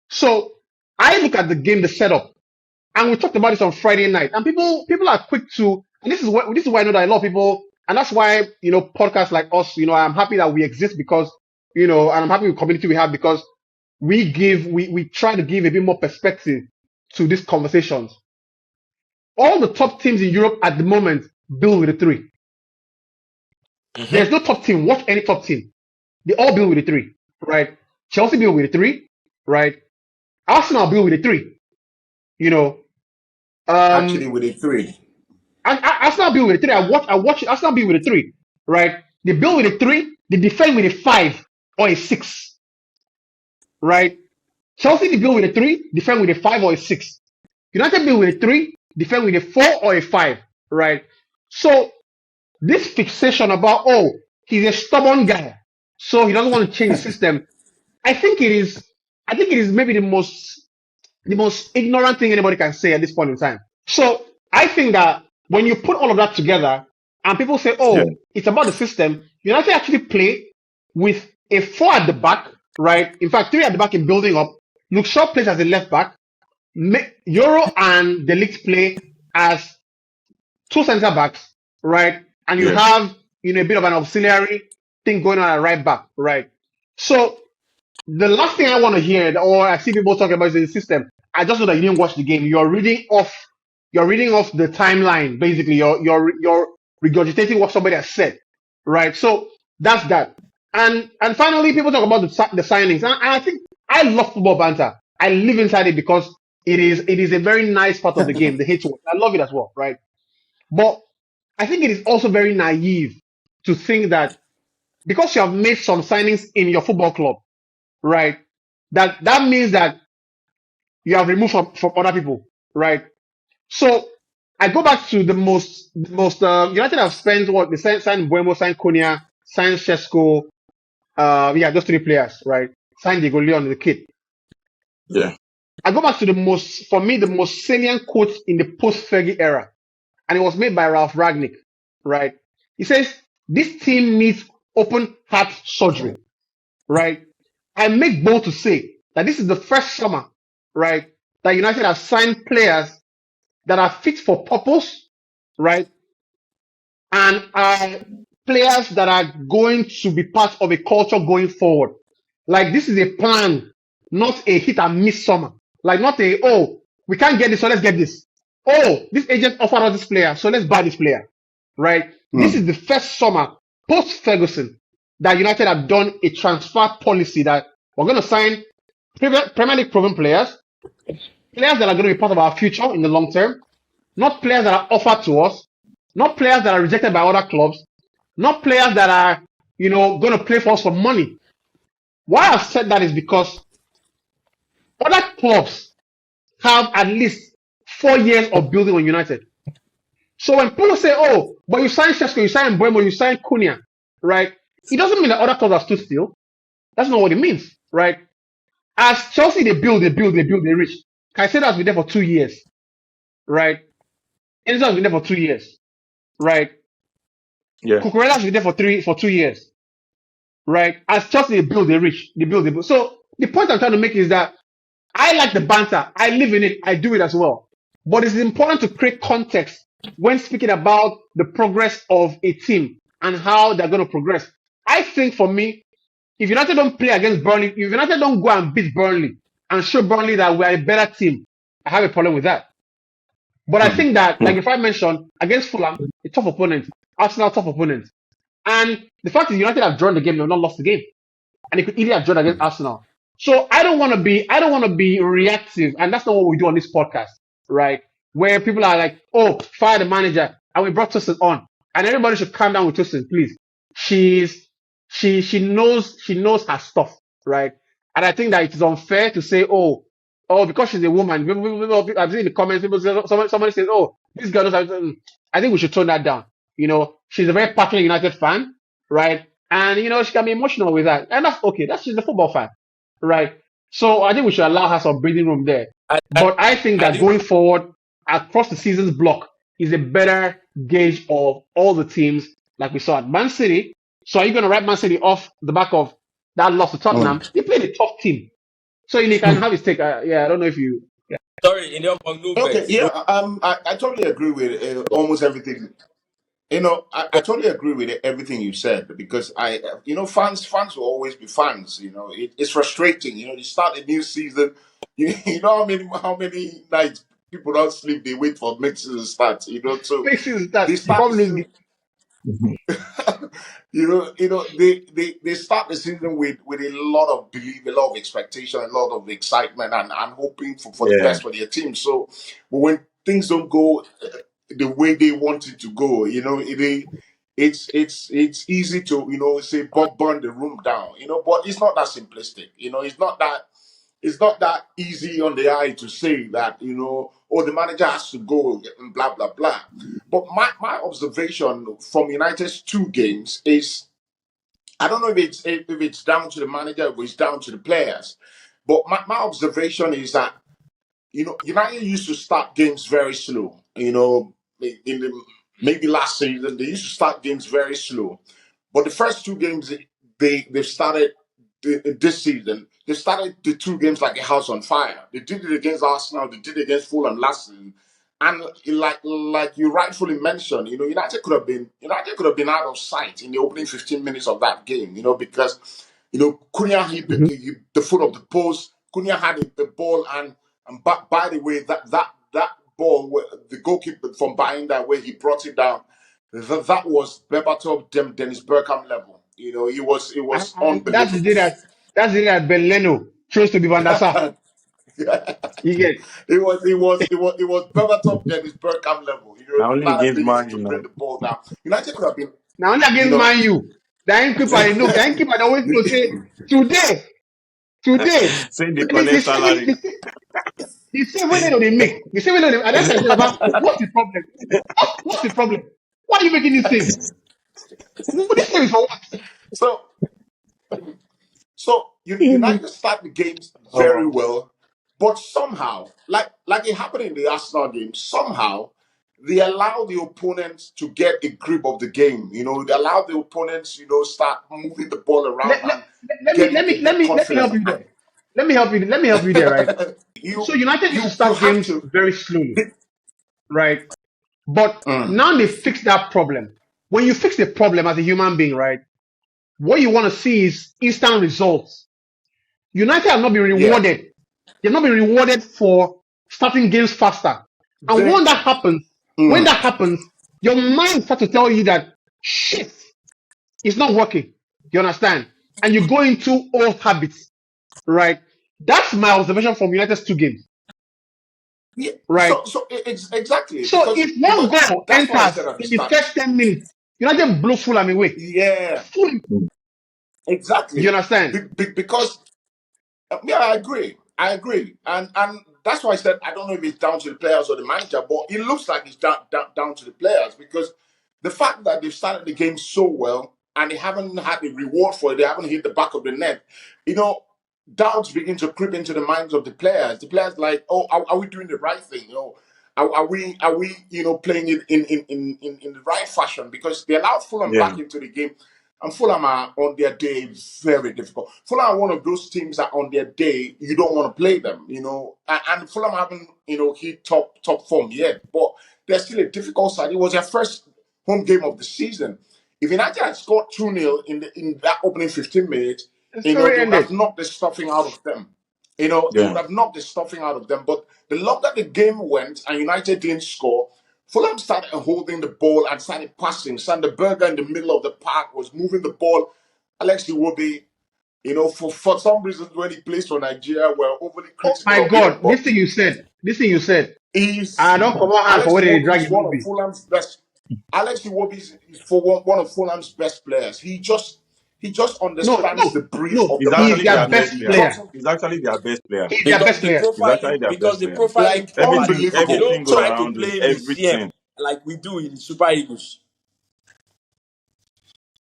So I look at the game, the setup, and we talked about this on Friday night, and people are quick to, and this is why I know that a lot of people, and that's why podcasts like us, I'm happy that we exist because and I'm happy with the community we have because we try to give a bit more perspective to these conversations. All the top teams in Europe at the moment build with a three. There's Mm-hmm. no top team. Watch any top team. They all build with a three, right? Chelsea build with a three, right? Arsenal build with a three. You know, Actually, um, with a three. and Arsenal build with a three. I watch Arsenal build with a three, right? They build with a three. They defend with a 5 or a 6, right? Chelsea they build with a 3, defend with a 5 or a 6. United build with a 3, defend with a 4 or a 5, right? So this fixation about he's a stubborn guy, so he doesn't want to change the system. I think it is. I think it is maybe the most ignorant thing anybody can say at this point in time. So I think that when you put all of that together and people say, Yeah. it's about the system, United actually play with a 4 at the back, right? In fact, 3 at the back in building up. Luke Shaw plays as a left back. Euro and De Ligt play as 2 centre backs, right? And you Yeah. have, a bit of an auxiliary thing going on at right back, right? So the last thing I want to hear, or I see people talking about, is the system. I just know that you didn't watch the game. You're reading off the timeline. Basically, you're regurgitating what somebody has said, right? So that's that. And finally, people talk about the signings, and I think I love football banter. I live inside it because it is a very nice part of the game, the hate watch. I love it as well, right? But I think it is also very naive to think that because you have made some signings in your football club, right? That means that you have removed from other people, right? So I go back to the most United have spent what they signed Buemo, signed Konya, signed Shesko, those 3 players, right? Signed Diego Leon, the kid. Yeah. I go back to the most salient quote in the post Fergie era, and it was made by Ralph Ragnick, right? He says this team needs open heart surgery, right? I make bold to say that this is the first summer, right, that United have signed players that are fit for purpose, right, and are players that are going to be part of a culture going forward. Like this is a plan, not a hit and miss summer. Like not a, oh, we can't get this, so let's get this. Oh, this agent offered us this player, so let's buy this player. Right? This Mm. is the first summer post Ferguson that United have done a transfer policy that we're going to sign Premier League proven players, players that are going to be part of our future in the long term, not players that are offered to us, not players that are rejected by other clubs, not players that are, going to play for us for money. Why I've said that is because other clubs have at least 4 years of building on United. So when people say, oh, but you signed Shesko, you signed Bremo, you signed Cunha, right? It doesn't mean that other clubs are stood still. That's not what it means, right? As Chelsea, they build, they reach. Caicedo has been there for 2 years, right? Enzo has been there for 2 years, right? Yeah. Cucurella has been there for 2 years, right? As Chelsea, they build, they reach, they build. So the point I'm trying to make is that I like the banter. I live in it. I do it as well. But it's important to create context when speaking about the progress of a team and how they're going to progress. I think for me, if United don't play against Burnley, if United don't go and beat Burnley and show Burnley that we're a better team, I have a problem with that. But I think that, like if I mentioned, against Fulham, a tough opponent, Arsenal, tough opponent. And the fact is United have drawn the game, they've not lost the game. And they could easily have drawn against Arsenal. So I don't want to be reactive. And that's not what we do on this podcast, right? Where people are like, oh, fire the manager. And we brought Tosin on. And everybody should calm down with Tosin, please. She knows her stuff, right? And I think that it is unfair to say, oh, because she's a woman. I've seen in the comments, somebody says, oh, this girl knows how to. I think we should tone that down. She's a very passionate United fan, right? And she can be emotional with that. And that's okay. She's a football fan, right? So I think we should allow her some breathing room there. But I think that going forward, across the season's block is a better gauge of all the teams like we saw at Man City. So are you going to write Man City off the back of that loss to Tottenham? They played a tough team. So you can have his take. I don't know if you. Yeah. Sorry, in your no Okay, vex. yeah, I totally agree with almost everything. I totally agree with everything you said because fans will always be fans. It's frustrating. You start a new season. You know how many nights people don't sleep. They wait for next season to start. So Next season starts. they The start the problem is season. They start the season with a lot of belief, a lot of expectation, a lot of excitement, and hoping for the Yeah. best for their team. So, but when things don't go the way they want it to go, it's easy to say burn the room down, but it's not that simplistic. It's not that easy on the eye to say that, the manager has to go and blah, blah, blah. But my observation from United's 2 games is, I don't know if it's down to the manager or it's down to the players, but my observation is that, United used to start games very slow. Maybe last season, they used to start games very slow. But the first 2 games they've started this season, they started the 2 games like a house on fire. They did it against Arsenal, they did it against Fulham last season. And like you rightfully mentioned, United could have been out of sight in the opening 15 minutes of that game, because Cunha hit the foot of the post. Cunha had the ball, and by the way, that ball, the goalkeeper from behind that where he brought it down, that was Berbatov Dennis Bergkamp level. It was and that's the day unbelievable. that Beleno chose to be Van der Sar. You get It was Berbatov Dennis Bergkamp level. Now The only kind of against ability Man to U bring now. the ball down. United could have been, now only you against know. Man U. The innkeeper, the innkeeper always to say today. Saying they And they collect say when salary. they say when they make. They say when they at that time say, "Baba, what's the problem? What's the problem? Why are you making this save? This save is for what?" So United start the games very well, but somehow, like it happened in the Arsenal game, somehow they allow the opponents to get a grip of the game. They allow the opponents, start moving the ball around Let, let, and let me getting let me the let me let me confidence. help you there. Let me help you there, right? So You United used to you start have games to. very slowly, right? But Mm, now they fix that problem. When you fix the problem as a human being, right? What you want to see is instant results. United have not been yeah. rewarded. They're not being rewarded for starting games faster. And They, when mm, that happens, your mind starts to tell you that shit, it's not working. You understand? And you go into old habits, right? That's my observation from United's two games, yeah, right? it's exactly So if one because goal that's what I enters said at the in the start. first 10 minutes, United blow Fulham away. Yeah, Fulham, you exactly. understand? Because yeah, I agree. I agree, and that's why I said I don't know if it's down to the players or the manager, but it looks like it's down to the players because the fact that they've started the game so well and they haven't had the reward for it, they haven't hit the back of the net. You know, doubts begin to creep into the minds of the players. The players like, oh, are we doing the right thing? You know, are we playing it in the right fashion? Because they allowed Fulham Yeah. back into the game. And Fulham are on their day very difficult. Fulham are one of those teams that on their day you don't want to play them, And Fulham haven't, hit top form yet, but they're still a difficult side. It was their first home game of the season. If United had scored 2-0 in that opening 15 minutes, The story they would have ended. knocked the stuffing out of them. They Yeah. would have knocked the stuffing out of them. But the longer the game went and United didn't score, Fulham started holding the ball and started passing. Sanderberger in the middle of the park was moving the ball. Alex Iwobi, for some reason when he plays for Nigeria, we're overly Oh my critical of him. God, But this thing you said, I he's don't come on hand for Alex where they Iwobi drag is it one will of be. Fulham's best. Alex Iwobi is for one of Fulham's best players. He just No, understands the no, brief no, of He's the he's actually manager, their their and best best he player. drops player. him He's actually their best player. He's their because best they player. profile He's him actually their because best they player. profile him like properly. They unbelievable. Everything don't goes try to around him. play him in CM Everything. like we do in Super Eagles.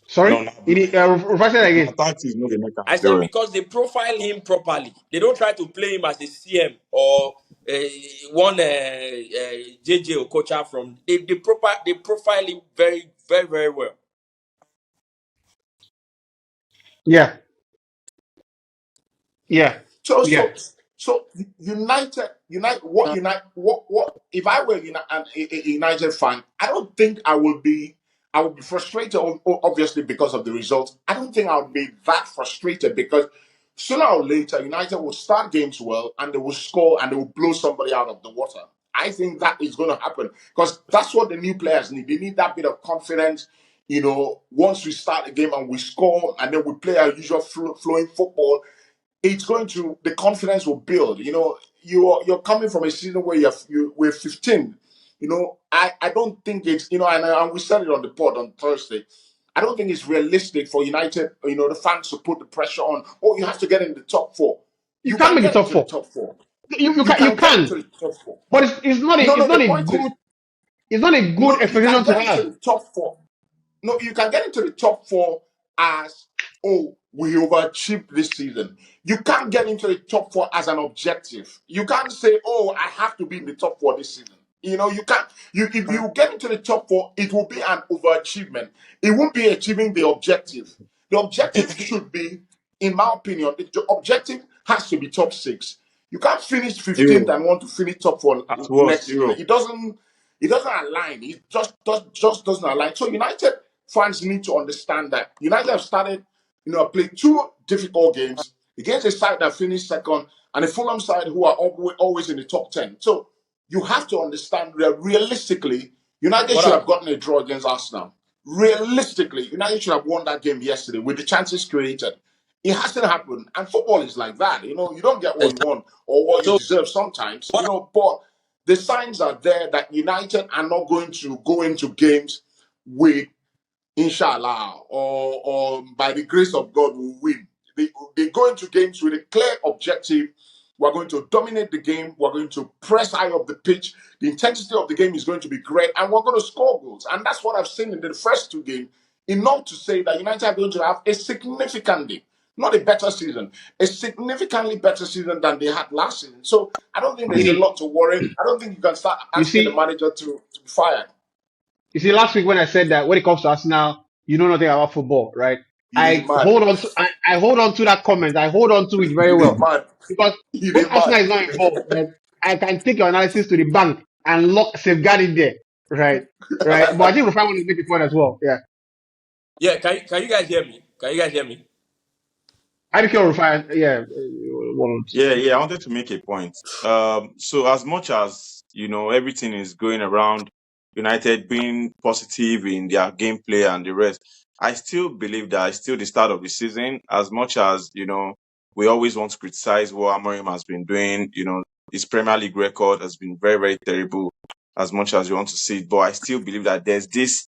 Sorry, No, no, reverse it again. tactics no dey make am I said well. because they profile him properly. They don't try to play him as a CM or one JJ or coacher from. They profile him very very very well. Yeah, yeah, So yeah. so so what if I were a United fan, I would be frustrated obviously because of the result. I don't think I would be that frustrated because sooner or later United will start games well and they will score and they will blow somebody out of the water. I think that is going to happen because that's what the new players need. They need that bit of confidence. Once we start the game and we score and then we play our usual flowing football, it's going to the confidence will build. You're coming from a season where we're 15. I don't think it's and we said it on the pod on Thursday. I don't think it's realistic for United, the fans to put the pressure on. Oh, you have to get in the top four. You You can't can make the get top into the four. top four. You You can, you can get can, into the top four. but it's not a No, it's no. not The a point is, good it's not a good no, you can expectation to get into have. the top four. No, you can get into the top four as, oh, we overachieved this season. You can't get into the top four as an objective. You can't say, oh, I have to be in the top four this season. You can't. If you get into the top four, it will be an overachievement. It won't be achieving the objective. The objective should be, in my opinion, the objective has to be top six. You can't finish 15th Hero, and want to finish top four at worst, next season. hero. It doesn't align. It just doesn't align. So United fans need to understand that United have started, played two difficult games against a side that finished second and a Fulham side who are always in the top 10. So you have to understand that realistically, United What should have up? gotten a draw against Arsenal. Realistically, United should have won that game yesterday with the chances created. It hasn't happened. And football is like that. You don't get what you Exactly. want or what you So deserve sometimes, what? but the signs are there that United are not going to go into games with inshallah or by the grace of God will win. They go into games with a clear objective. We're going to dominate the game. We're going to press high up the pitch. The intensity of the game is going to be great, and we're going to score goals. And that's what I've seen in the first two games. Enough to say that United are going to have a significantly, not a better season, a significantly better season than they had last season. So I don't think there's a See, lot to worry. I don't think you can start you asking the see, manager to be fired. last week when I said that when it comes to Arsenal, you know nothing about football, right? He did mad. I hold on to that comment. I hold on to it very He did well mad. because He when did Arsenal mad. is not involved, then I can take your analysis to the bank and lock safeguard it there, right? Right. But I think Rufai want to make a point as well. Yeah, Yeah, can you guys hear me? Can you guys hear me? I don't care Rufai. Yeah, What Yeah, I wanted to make a point. So as much as everything is going around United being positive in their gameplay and the rest, I still believe that it's still the start of the season. As much as we always want to criticize what Amorim has been doing. His Premier League record has been very, very terrible. As much as you want to see it, but I still believe that there's this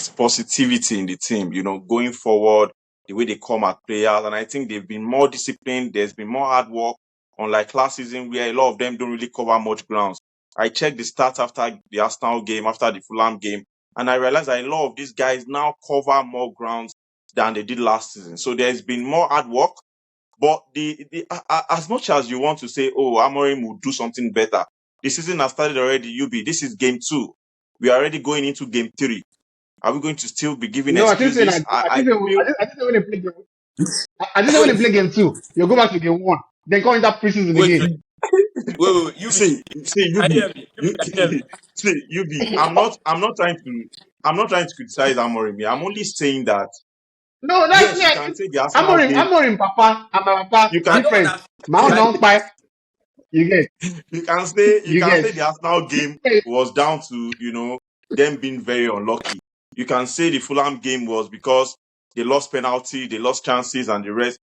positivity in the team. Going forward the way they come at players. And I think they've been more disciplined. There's been more hard work, unlike last season where a lot of them don't really cover much grounds. I checked the stats after the Arsenal game, after the Fulham game, and I realized that a lot of these guys now cover more grounds than they did last season. So there's been more hard work. But as much as you want to say, oh, Amorim will do something better, the season has started already. This is game 2. We are already going into game 3. Are we going to still be giving No, I think saying excuses? I think feel I think when they play game, I think when Wait, they play game two, you go back to game one, then go into preseason wait, again. wait, wait. You be, see, can you Yubi, hear me? You you can you hear me? see, Yubi. I'm not trying to criticize Amorim. I'm only saying that No, that's yes, me. you can say the Arsenal I'm game. more in Papa and my Papa You I can don't different. understand. My own don't fight. You get, you can say you get. the Arsenal game was down to them being very unlucky. You can say the Fulham game was because they lost penalty, they lost chances, and the rest.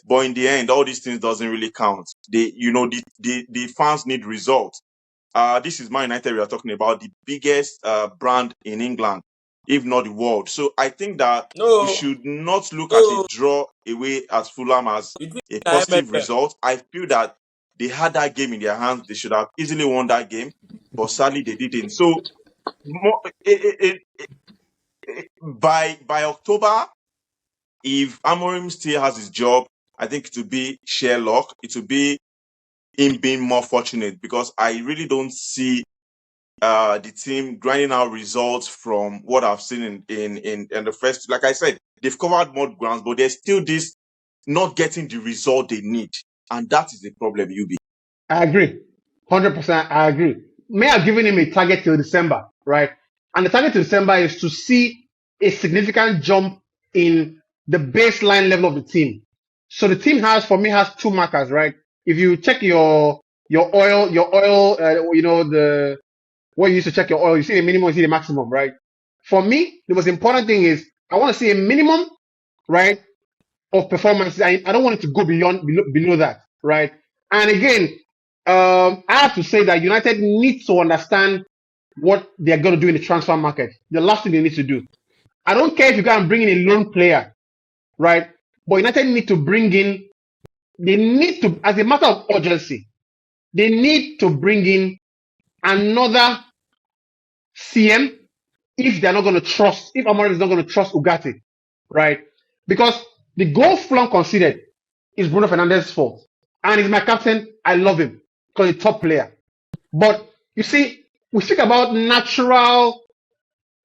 But in the end, all these things doesn't really count. The fans need results. This is Man United we are talking about, the biggest brand in England, if not the world. So I think that we No, should not look at a no. draw away at Fulham as Between a na positive MFM. result. I feel that they had that game in their hands. They should have easily won that game, but sadly they didn't. So more, by October, if Amorim still has his job, I think it will be sheer luck. It will be him being more fortunate because I really don't see the team grinding out results from what I've seen in the first. Like I said, they've covered more grounds, but there's still this not getting the result they need, and that is the problem. UB. I agree. 100%. I agree. May have given him a target till December, right? And the target till December is to see a significant jump in the baseline level of the team. So the team for me, has two markers, right? If you check your oil, what you use to check your oil, you see the minimum, you see the maximum, right? For me, the most important thing is I want to see a minimum, right, of performance. I don't want it to go below that, right? And again, I have to say that United needs to understand what they're going to do in the transfer market. The last thing they need to do. I don't care if you go and bring in a lone player, right? But United need to bring in. They need to, as a matter of urgency, they need to bring in another CM if they're not going to trust. If Amorim is not going to trust Ugarte, right? Because the goal Fulham conceded is Bruno Fernandez's fault. And he's my captain. I love him because he's a top player. But you see, we speak about natural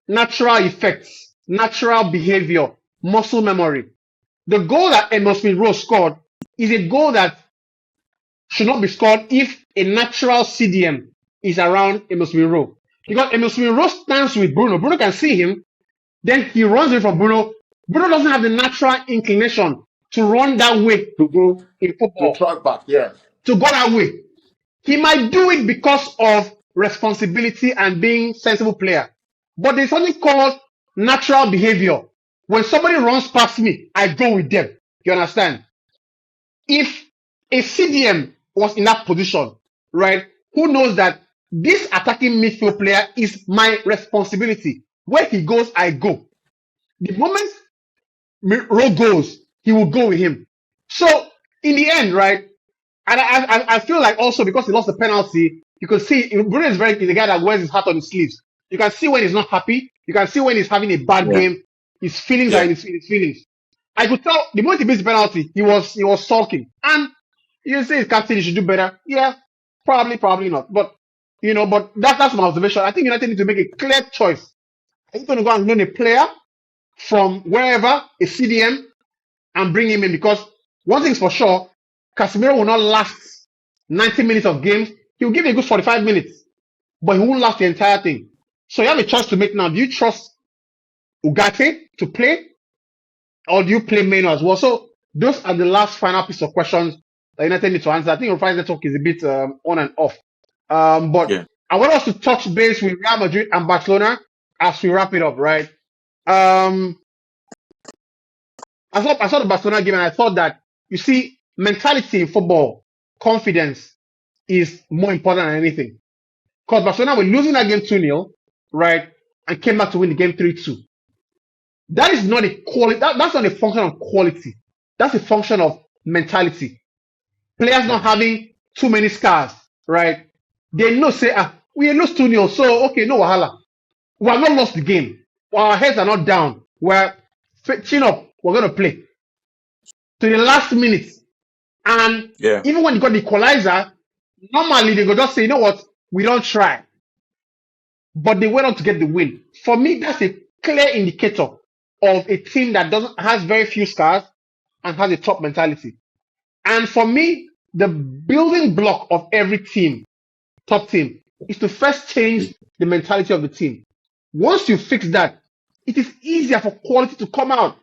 effects, natural behavior, muscle memory. The goal that Emil Smith Rowe scored is a goal that should not be scored if a natural CDM is around Emil Smith Rowe. Because Emil Smith Rowe stands with Bruno. Bruno can see him. Then he runs away from Bruno. Bruno doesn't have the natural inclination to run that way To go in to football, track back, yeah. to go that way. He might do it because of responsibility and being sensible player. But there's something called natural behavior. When somebody runs past me, I go with them. You understand? If a CDM was in that position, right, who knows that this attacking midfield player is my responsibility. Where he goes, I go. The moment Rowe goes, he will go with him. So in the end, right, and I feel like also because he lost the penalty, you could see Bruno is the guy that wears his heart on his sleeves. You can see when he's not happy. You can see when he's having a bad Yeah. game. His feelings are Yeah. in his feelings. I could tell the moment he missed the penalty, he was sulking. And you say his captain, he should do better. Yeah, probably not. But but that's my observation. I think United need to make a clear choice. Are you going to go and loan a player from wherever, a CDM, and bring him in? Because one thing's for sure, Casemiro will not last 90 minutes of games. He'll give you a good 45 minutes, but he won't last the entire thing. So you have a choice to make now. Do you trust Ugarte to play, or do you play Meno as well? So those are the last final piece of questions that United need to answer. I think your price network is a bit on and off. But Yeah. I want us to touch base with Real Madrid and Barcelona as we wrap it up, right? Um, I saw the Barcelona game and I thought that you see mentality in football, confidence is more important than anything. Because Barcelona were losing that game 2-0, right? And came back to win the game 3-2. That is not a quality, that's not a function of quality. That's a function of mentality. Players not having too many scars, right? They know say, we lost 2-0, so okay, no wahala. We have not lost the game. Our heads are not down. We're chin up. We're going to play to the last minute. And Yeah. even when you got the equalizer, normally they go just say, you know what, we don't try. But they went on to get the win. For me, that's a clear indicator of a team that has very few scars and has a top mentality. And for me, the building block of every team, top team, is to first change the mentality of the team. Once you fix that, it is easier for quality to come out,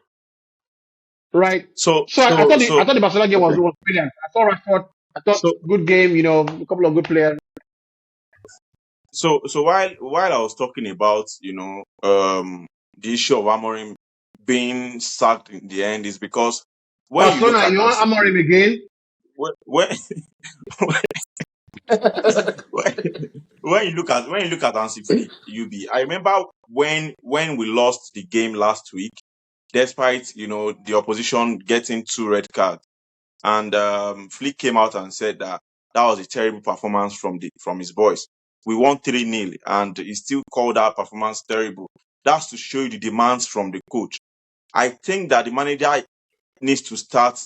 right? So So I so thought so the Barcelona game was, okay. was brilliant. I saw Rashford. I thought So good game. A couple of good players. so while I was talking about the issue of Amorim being sacked in the end is because when you look Barcelona, at you want Hansi Flick, Amorim again? when when, when you look at Hansi Flick, I remember when we lost the game last week, despite the opposition getting 2 red cards, and Flick came out and said that was a terrible performance from his boys. We won 3-0, and he still called that performance terrible. That's to show you the demands from the coach. I think that the manager needs to start.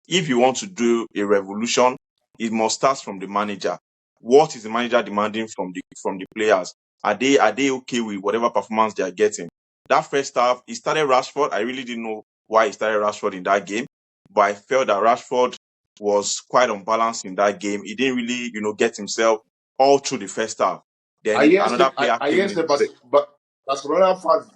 If you want to do a revolution, it must start from the manager. What is the manager demanding from the players? Are they okay with whatever performance they are getting? That first half, he started Rashford. I really didn't know why he started Rashford in that game, but I felt that Rashford was quite unbalanced in that game. He didn't really, get himself all through the first half. I Then guess another the player I came guess in. the Barcelona fans.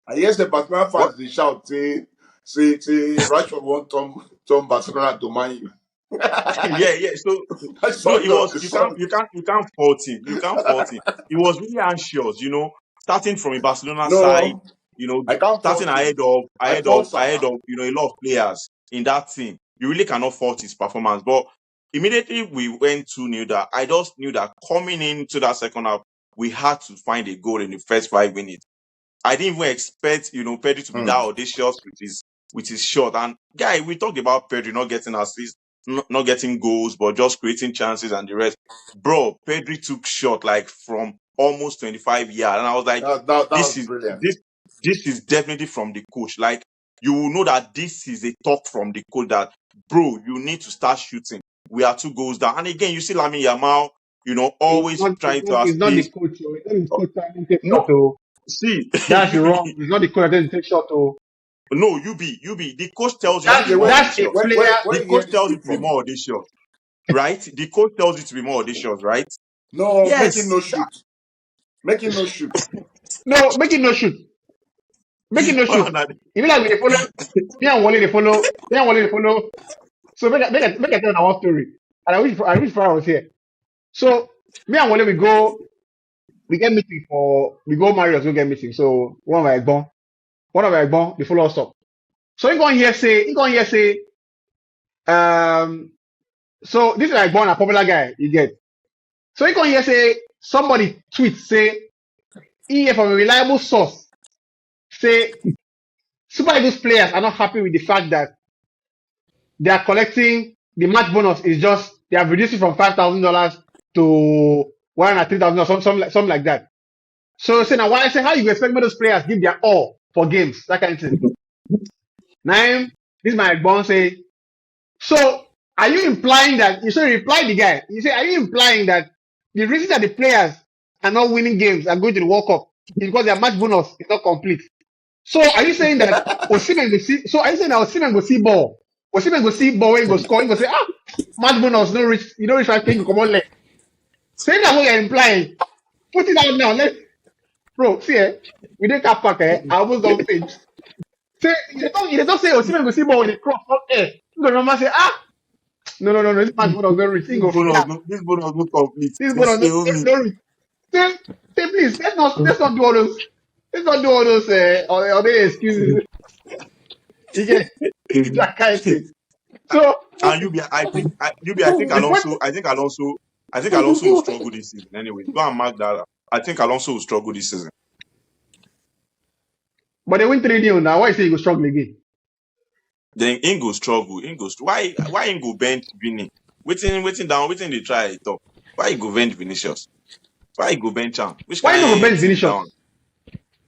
I guess the Barcelona What? fans they shout say Rashford want Tom Barcelona to Man U. Yeah, yeah. So I no, saw it was the you can't song. you can't you can't fault him. You can't fault him. He was really anxious, starting from a Barcelona side, No, I can't starting fault him. ahead of I ahead of fault ahead Saka. of a lot of players in that team. You really cannot fault his performance. But immediately we went to knew that I just knew that coming into that second half, we had to find a goal in the first 5 minutes. I didn't even expect, Pedri to be that Hmm. audacious with his shot. And guy, we talked about Pedri not getting assists, not getting goals, but just creating chances and the rest. Bro, Pedri took shot like from almost 25 yards, and I was like, That this was is brilliant. this is definitely from the coach. Like you will know that this is a talk from the coach that, bro, you need to start shooting. We are 2 goals down, and again, you see Lamine Yamal, It's always not. trying to have It's not the space. coach. Oh. It's not his coach that didn't take shot. No, Oh, see, that's you wrong. be It's not the coach that didn't take shot. Oh, No, you be. The coach tells you to be that's Okay, more that's a audacious. player. The when you hear coach the tells you to be statement, more audacious, right? The coach tells you to be more audacious, right? no, make him Yes. no shoot. Make him no shoot. No, make it no shoot. Make it no shoot. Well, na- Even like we dey follow. Me and Wale they follow. Me and Wale they follow. So make I tell our story. And I wish Farah was here. So me and Wale we get meeting we go Marriott go get meeting. So one of my egbon, they follow us up. So he go here say um so this is like born a popular guy you get. So he go here say somebody tweet say he hear from a reliable source say Super Eagles players are not happy with the fact that they are collecting the match bonus is just they have reduced it from $5,000 to $103,000 or something like that. So say now why I say how you expect me those players give their all for games that kind of thing. Now this my bond say so are you implying that you should reply the guy? You say are you implying that the reason that the players are not winning games and going to the World Cup is because their match bonus is not complete? So are you saying that Osimhen go see? So are you saying that Osimhen go see ball? Osimhen go see ball when he go score. He go say, match bonus no reach. You don't reach 5K. You come on left. Saying that what you're implying. Put it out now. Bro. See, we didn't cap pack. I almost don't finish. Say you don't say Osimhen go see ball when he cross up air. You go remember say No. This match bonus no reach. He go flat. This bonus no complete. This They bonus fail me. no reach. Say, please, let's not do all those. Let's not do all those all the excuses. You get that kind of thing. So And you be, I think what? Alonso will struggle this season. Anyway, go and mark that. I think Alonso will struggle this season. But they win 3-0 now. Why you say you go struggle again? Then Ingo struggle. Why Ingo bench Vini? Waiting they try it up. Why you go bench Vinicius? Why you go bench him? Which Why you kind no go bench of thing is that Vinicius? one?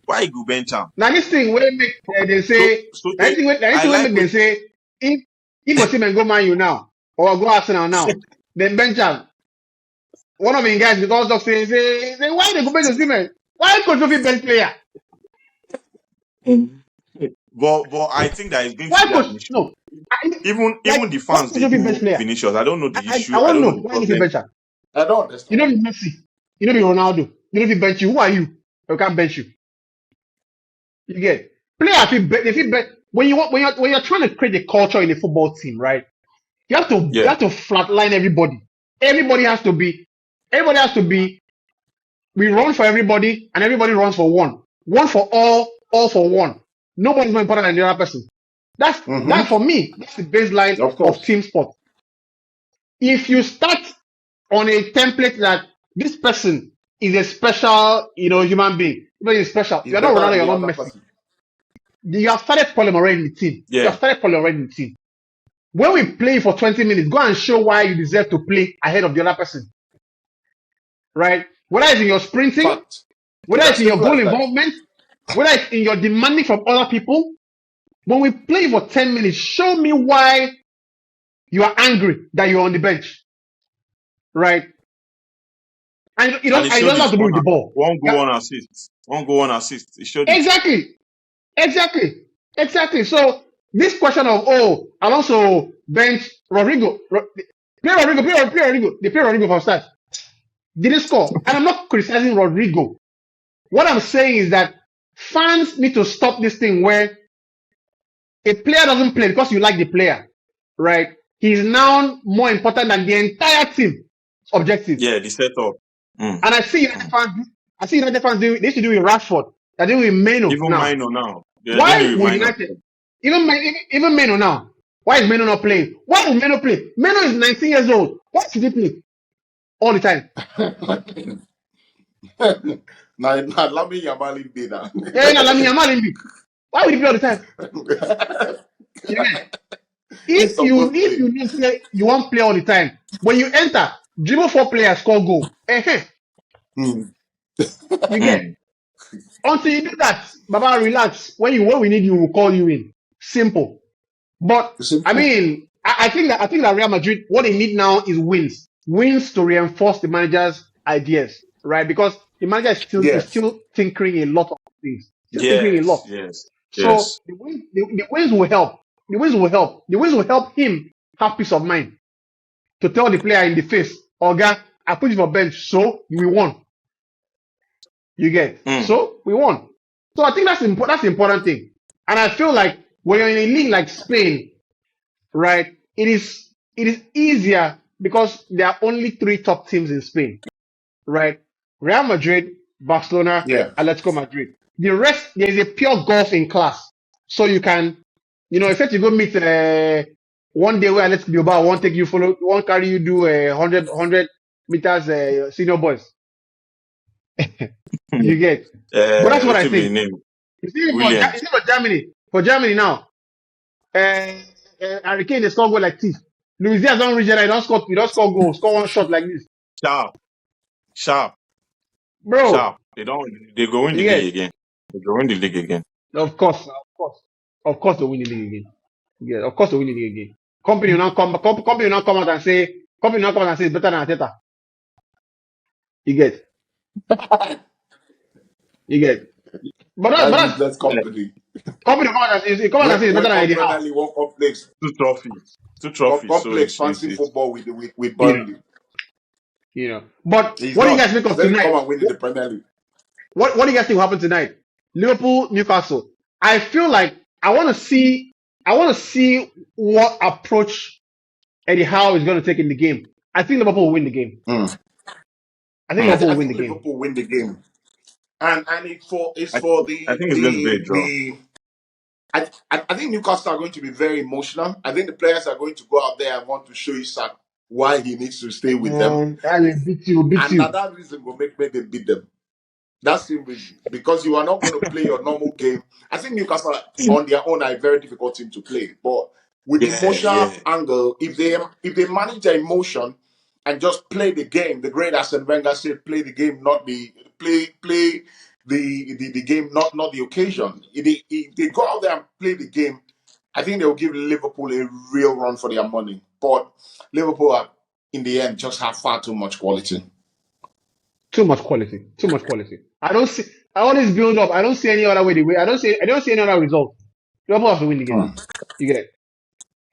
Why you go bench him? Now this thing where make they say. Now this thing where make them say if Osimhen go Man U now or go Arsenal now, then bench him. One of the guys because doc say why they go bench Osimhen? Why could you be bench player? But I think that it's going Why to be an could issue. no? Even the Why fans could they you be bench do player? Vinicius. I don't know the issue. I I want to don't know know the why you be problem. bench him. I don't You know understand. be Messi. You know be Ronaldo. You know be bench you. Who are you? I can't bench you. You get player if you bet when you're trying to create a culture in a football team, right? You have Yeah. to flatline everybody. Everybody has to be we run for everybody and everybody runs for one. One for all for one. Nobody's more important than the other person. That for me, that's the baseline Of of course. team sport. If you start on a template that this person is a special, human being, everybody is special. He's You're not better Ronaldo, than you're the not other Messi. person. You have started problem already in the team. You have Yeah. started problem already in the team. When we play for 20 minutes, go and show why you deserve to play ahead of the other person, right? Whether it's in your sprinting, Fact. whether It's it's as in your simple goal as that. involvement, whether it's in your demanding from other people. When we play for 10 minutes, show me why you are angry that you're on the bench, right? And it And he doesn't showed have this to do with the ball. one goal, Yeah, one assist. One goal, one assist. He showed it. exactly. So this question of Alonso bench Rodrigo, play Rodrigo. They play Rodrigo from start. Didn't score. And I'm not criticizing Rodrigo. What I'm saying is that fans need to stop this thing where a player doesn't play because you like the player, right? He's now more important than the entire team objectives. Yeah, the setup. Mm. And I see United fans doing they used to do with Rashford. They're doing with Meno Even now. Mino now. They're doing Why it with would Mino. United even Meno now? Why is Meno not playing? Why would Meno play? Meno is 19 years old. Why should he play all the time? Now, Lamine Yamal did that. Why would he play all the time? You get? He's If you supposed to play. know say you want play all the time, when you enter, dribble 4 players, score goal. Hmm. You get? Mm. Until you do that, Baba, relax. When we need you, we'll call you in. Simple. But I Simple. mean, I think that Real Madrid, what they need now is wins. Wins to reinforce the manager's ideas, right? Because the manager is Yes. still tinkering a lot of things. Still tinkering a Yes, lot. yes, So yes. the wins will help. The wins will help. The wins will help him have peace of mind to tell the player in the face, Oga, I put you for bench, so we won. You get? Mm. So we won. So I think that's the important thing. And I feel like when you're in a league like Spain, right, it is easier because there are only 3 top teams in Spain, right? Real Madrid, Barcelona, Yeah. Atletico Madrid. The rest, there is a pure golf in class. So you can, if you go meet one day where Atletico Bilbao won't take you won't carry you do 100 meters senior boys. You get? But that's what What's I it be think. name? You see Williams. for Germany. For Germany now, Harry Kane they score goal like this. Luis Diaz don't reach there. He don't score goal. Score one shot like this, Sharp. Sharp. bro. Sharp. They go win the Yes, league again. They go win the league again. of course, they win the league again. Yeah, of course they win the league again. Company will not come out and say it's better than Ateta. You get, you get. But That that's useless company. company come out and say it's better Went than up Eddie Premier Howe. League, won Cup legs. Two trophies. Two trophies. Cup So legs, it's fancy football with You know, Burnley. But He's what do you not. guys make He of said come tonight? and win in the Premier League. What do you guys think will happen tonight? Liverpool, Newcastle. I feel like I want to see what approach Eddie Howe is going to take in the game. I think Liverpool will win the game. Mm. I think Liverpool I will win think the game. Liverpool win the game, and it's I, for I think it's going to be a draw. I think Newcastle are going to be very emotional. I think the players are going to go out there and want to show Isak why he needs to stay with them, I will beat you, beat and you. that reason will make them beat them. That's the reason. Because you are not going to play your normal game. I think Newcastle on their own are a very difficult team to play. But with the Yeah, emotional yeah, angle, if they manage their emotion and just play the game, the great Arsene Wenger said, play the game, not the play the game, not the occasion. If they go out there and play the game, I think they will give Liverpool a real run for their money. But Liverpool are, in the end, just have far too much quality. Too much quality. Too much quality. I don't see. All this build up. I don't see any other way to win. I don't see. I don't see any other result. Liverpool has to win the game. Hmm. You get it.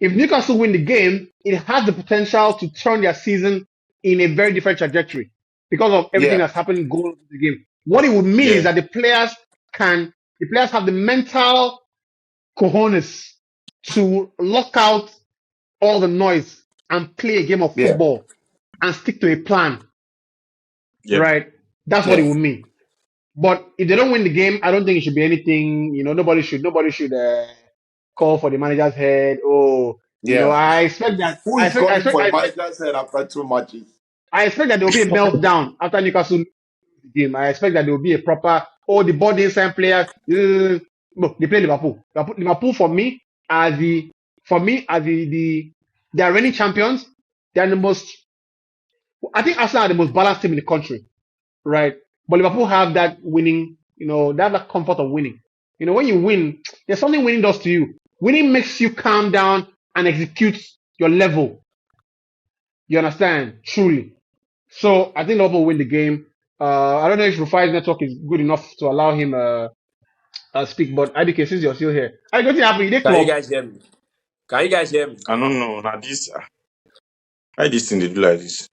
If Newcastle win the game, it has the potential to turn their season in a very different trajectory because of everything Yeah, that's happened going on in the game. What it would mean is yeah, that the players have the mental cojones to lock out all the noise and play a game of yeah, football and stick to a plan, yeah. right? That's what it yeah, would mean. But if they don't win the game, I don't think it should be anything. Nobody should call for the manager's head. Oh, yeah. I expect that. Who is calling for a manager's head after 2 matches? I expect that there will be a meltdown after Newcastle lose the game. I expect that there will be a proper. Oh, the body inside players. No, they play Liverpool. Liverpool for me as they are reigning champions. They are the most. I think Arsenal are the most balanced team in the country, right? But Liverpool have that winning, they have that comfort of winning. When you win, there's something winning does to you. Winning makes you calm down and execute your level. You understand? Truly. So I think Liverpool will win the game. I don't know if Rufai's network is good enough to allow him speak, but IBK, since you're still here, I don't think happen. You Can you club. guys hear me? Can you guys hear me? I don't know. Now this, I this thing they do like this.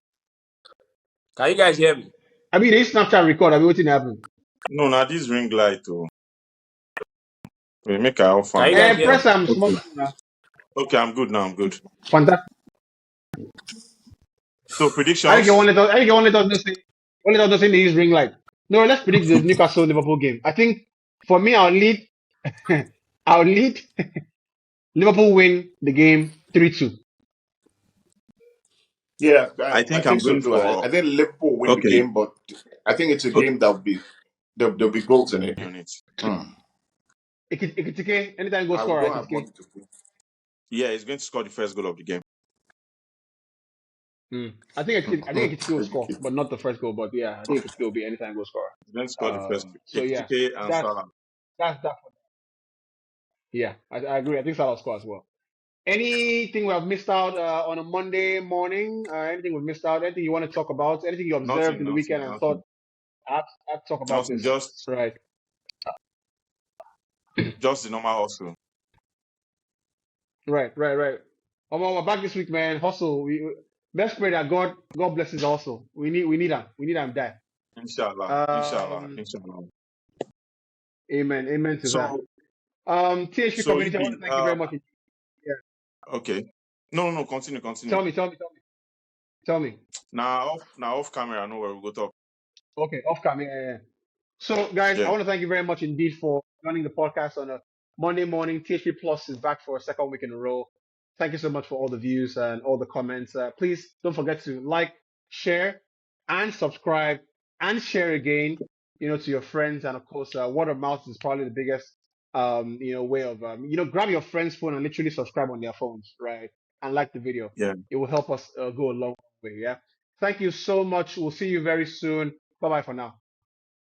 Can you guys hear me? I mean, they Snapchat record. I mean, waiting happen. No, now this ring light. Oh, we make our off Can you now. guys hear Press me? some small. Okay, okay, I'm good now. I'm good. So I think you predictions. want let us. I think you want let us just say. Only let us say his ring light. No, let's predict the Newcastle Liverpool game. I think for me, I'll lead. I'll lead. Liverpool win the game 3-2. Yeah, I I think I'm think so going too. I for. think Liverpool win the Okay, game, but I think it's a okay game there'll be goals in it. on it. Hmm. Ekitike, anytime go I score, don't have Ekitike. money to put. Yeah, he's going to score the first goal of the game. I think Ekitike will score, but not the first goal. But yeah, I think Ekitike will be anytime goal scorer. He's going to score the first. So yeah, Ekitike and that's Salah. that's that. Yeah, I agree. I think Salah will score as well. Anything we have missed out on a Monday morning? Anything we've missed out? Anything you want to talk about? Anything you observed Nothing, in the nothing, weekend and thought nothing, I'd talk about nothing. this? Right, Just the normal hustle. right. We're back this week, man. Hustle. Let's pray that God blesses the hustle. We need him. We need him there. Inshallah, inshallah, Um, inshallah. amen to that. So, THP so community, I want Ibi, to thank you very much. Yeah. okay. No, no, no. Continue, continue. Tell me. Now off camera. No, where we go talk. Okay, off camera. Yeah. So, guys, I Yeah, want to thank you very much indeed for joining the podcast on a Monday morning. THP Plus is back for a second week in a row. Thank you so much for all the views and all the comments. Please don't forget to like, share, and subscribe, and share again. To your friends, and of course, word of mouth is probably the biggest, way of, grab your friend's phone and literally subscribe on their phones, right? And like the video. yeah. It will help us go a long way. Yeah. Thank you so much. We'll see you very soon. Bye bye for now.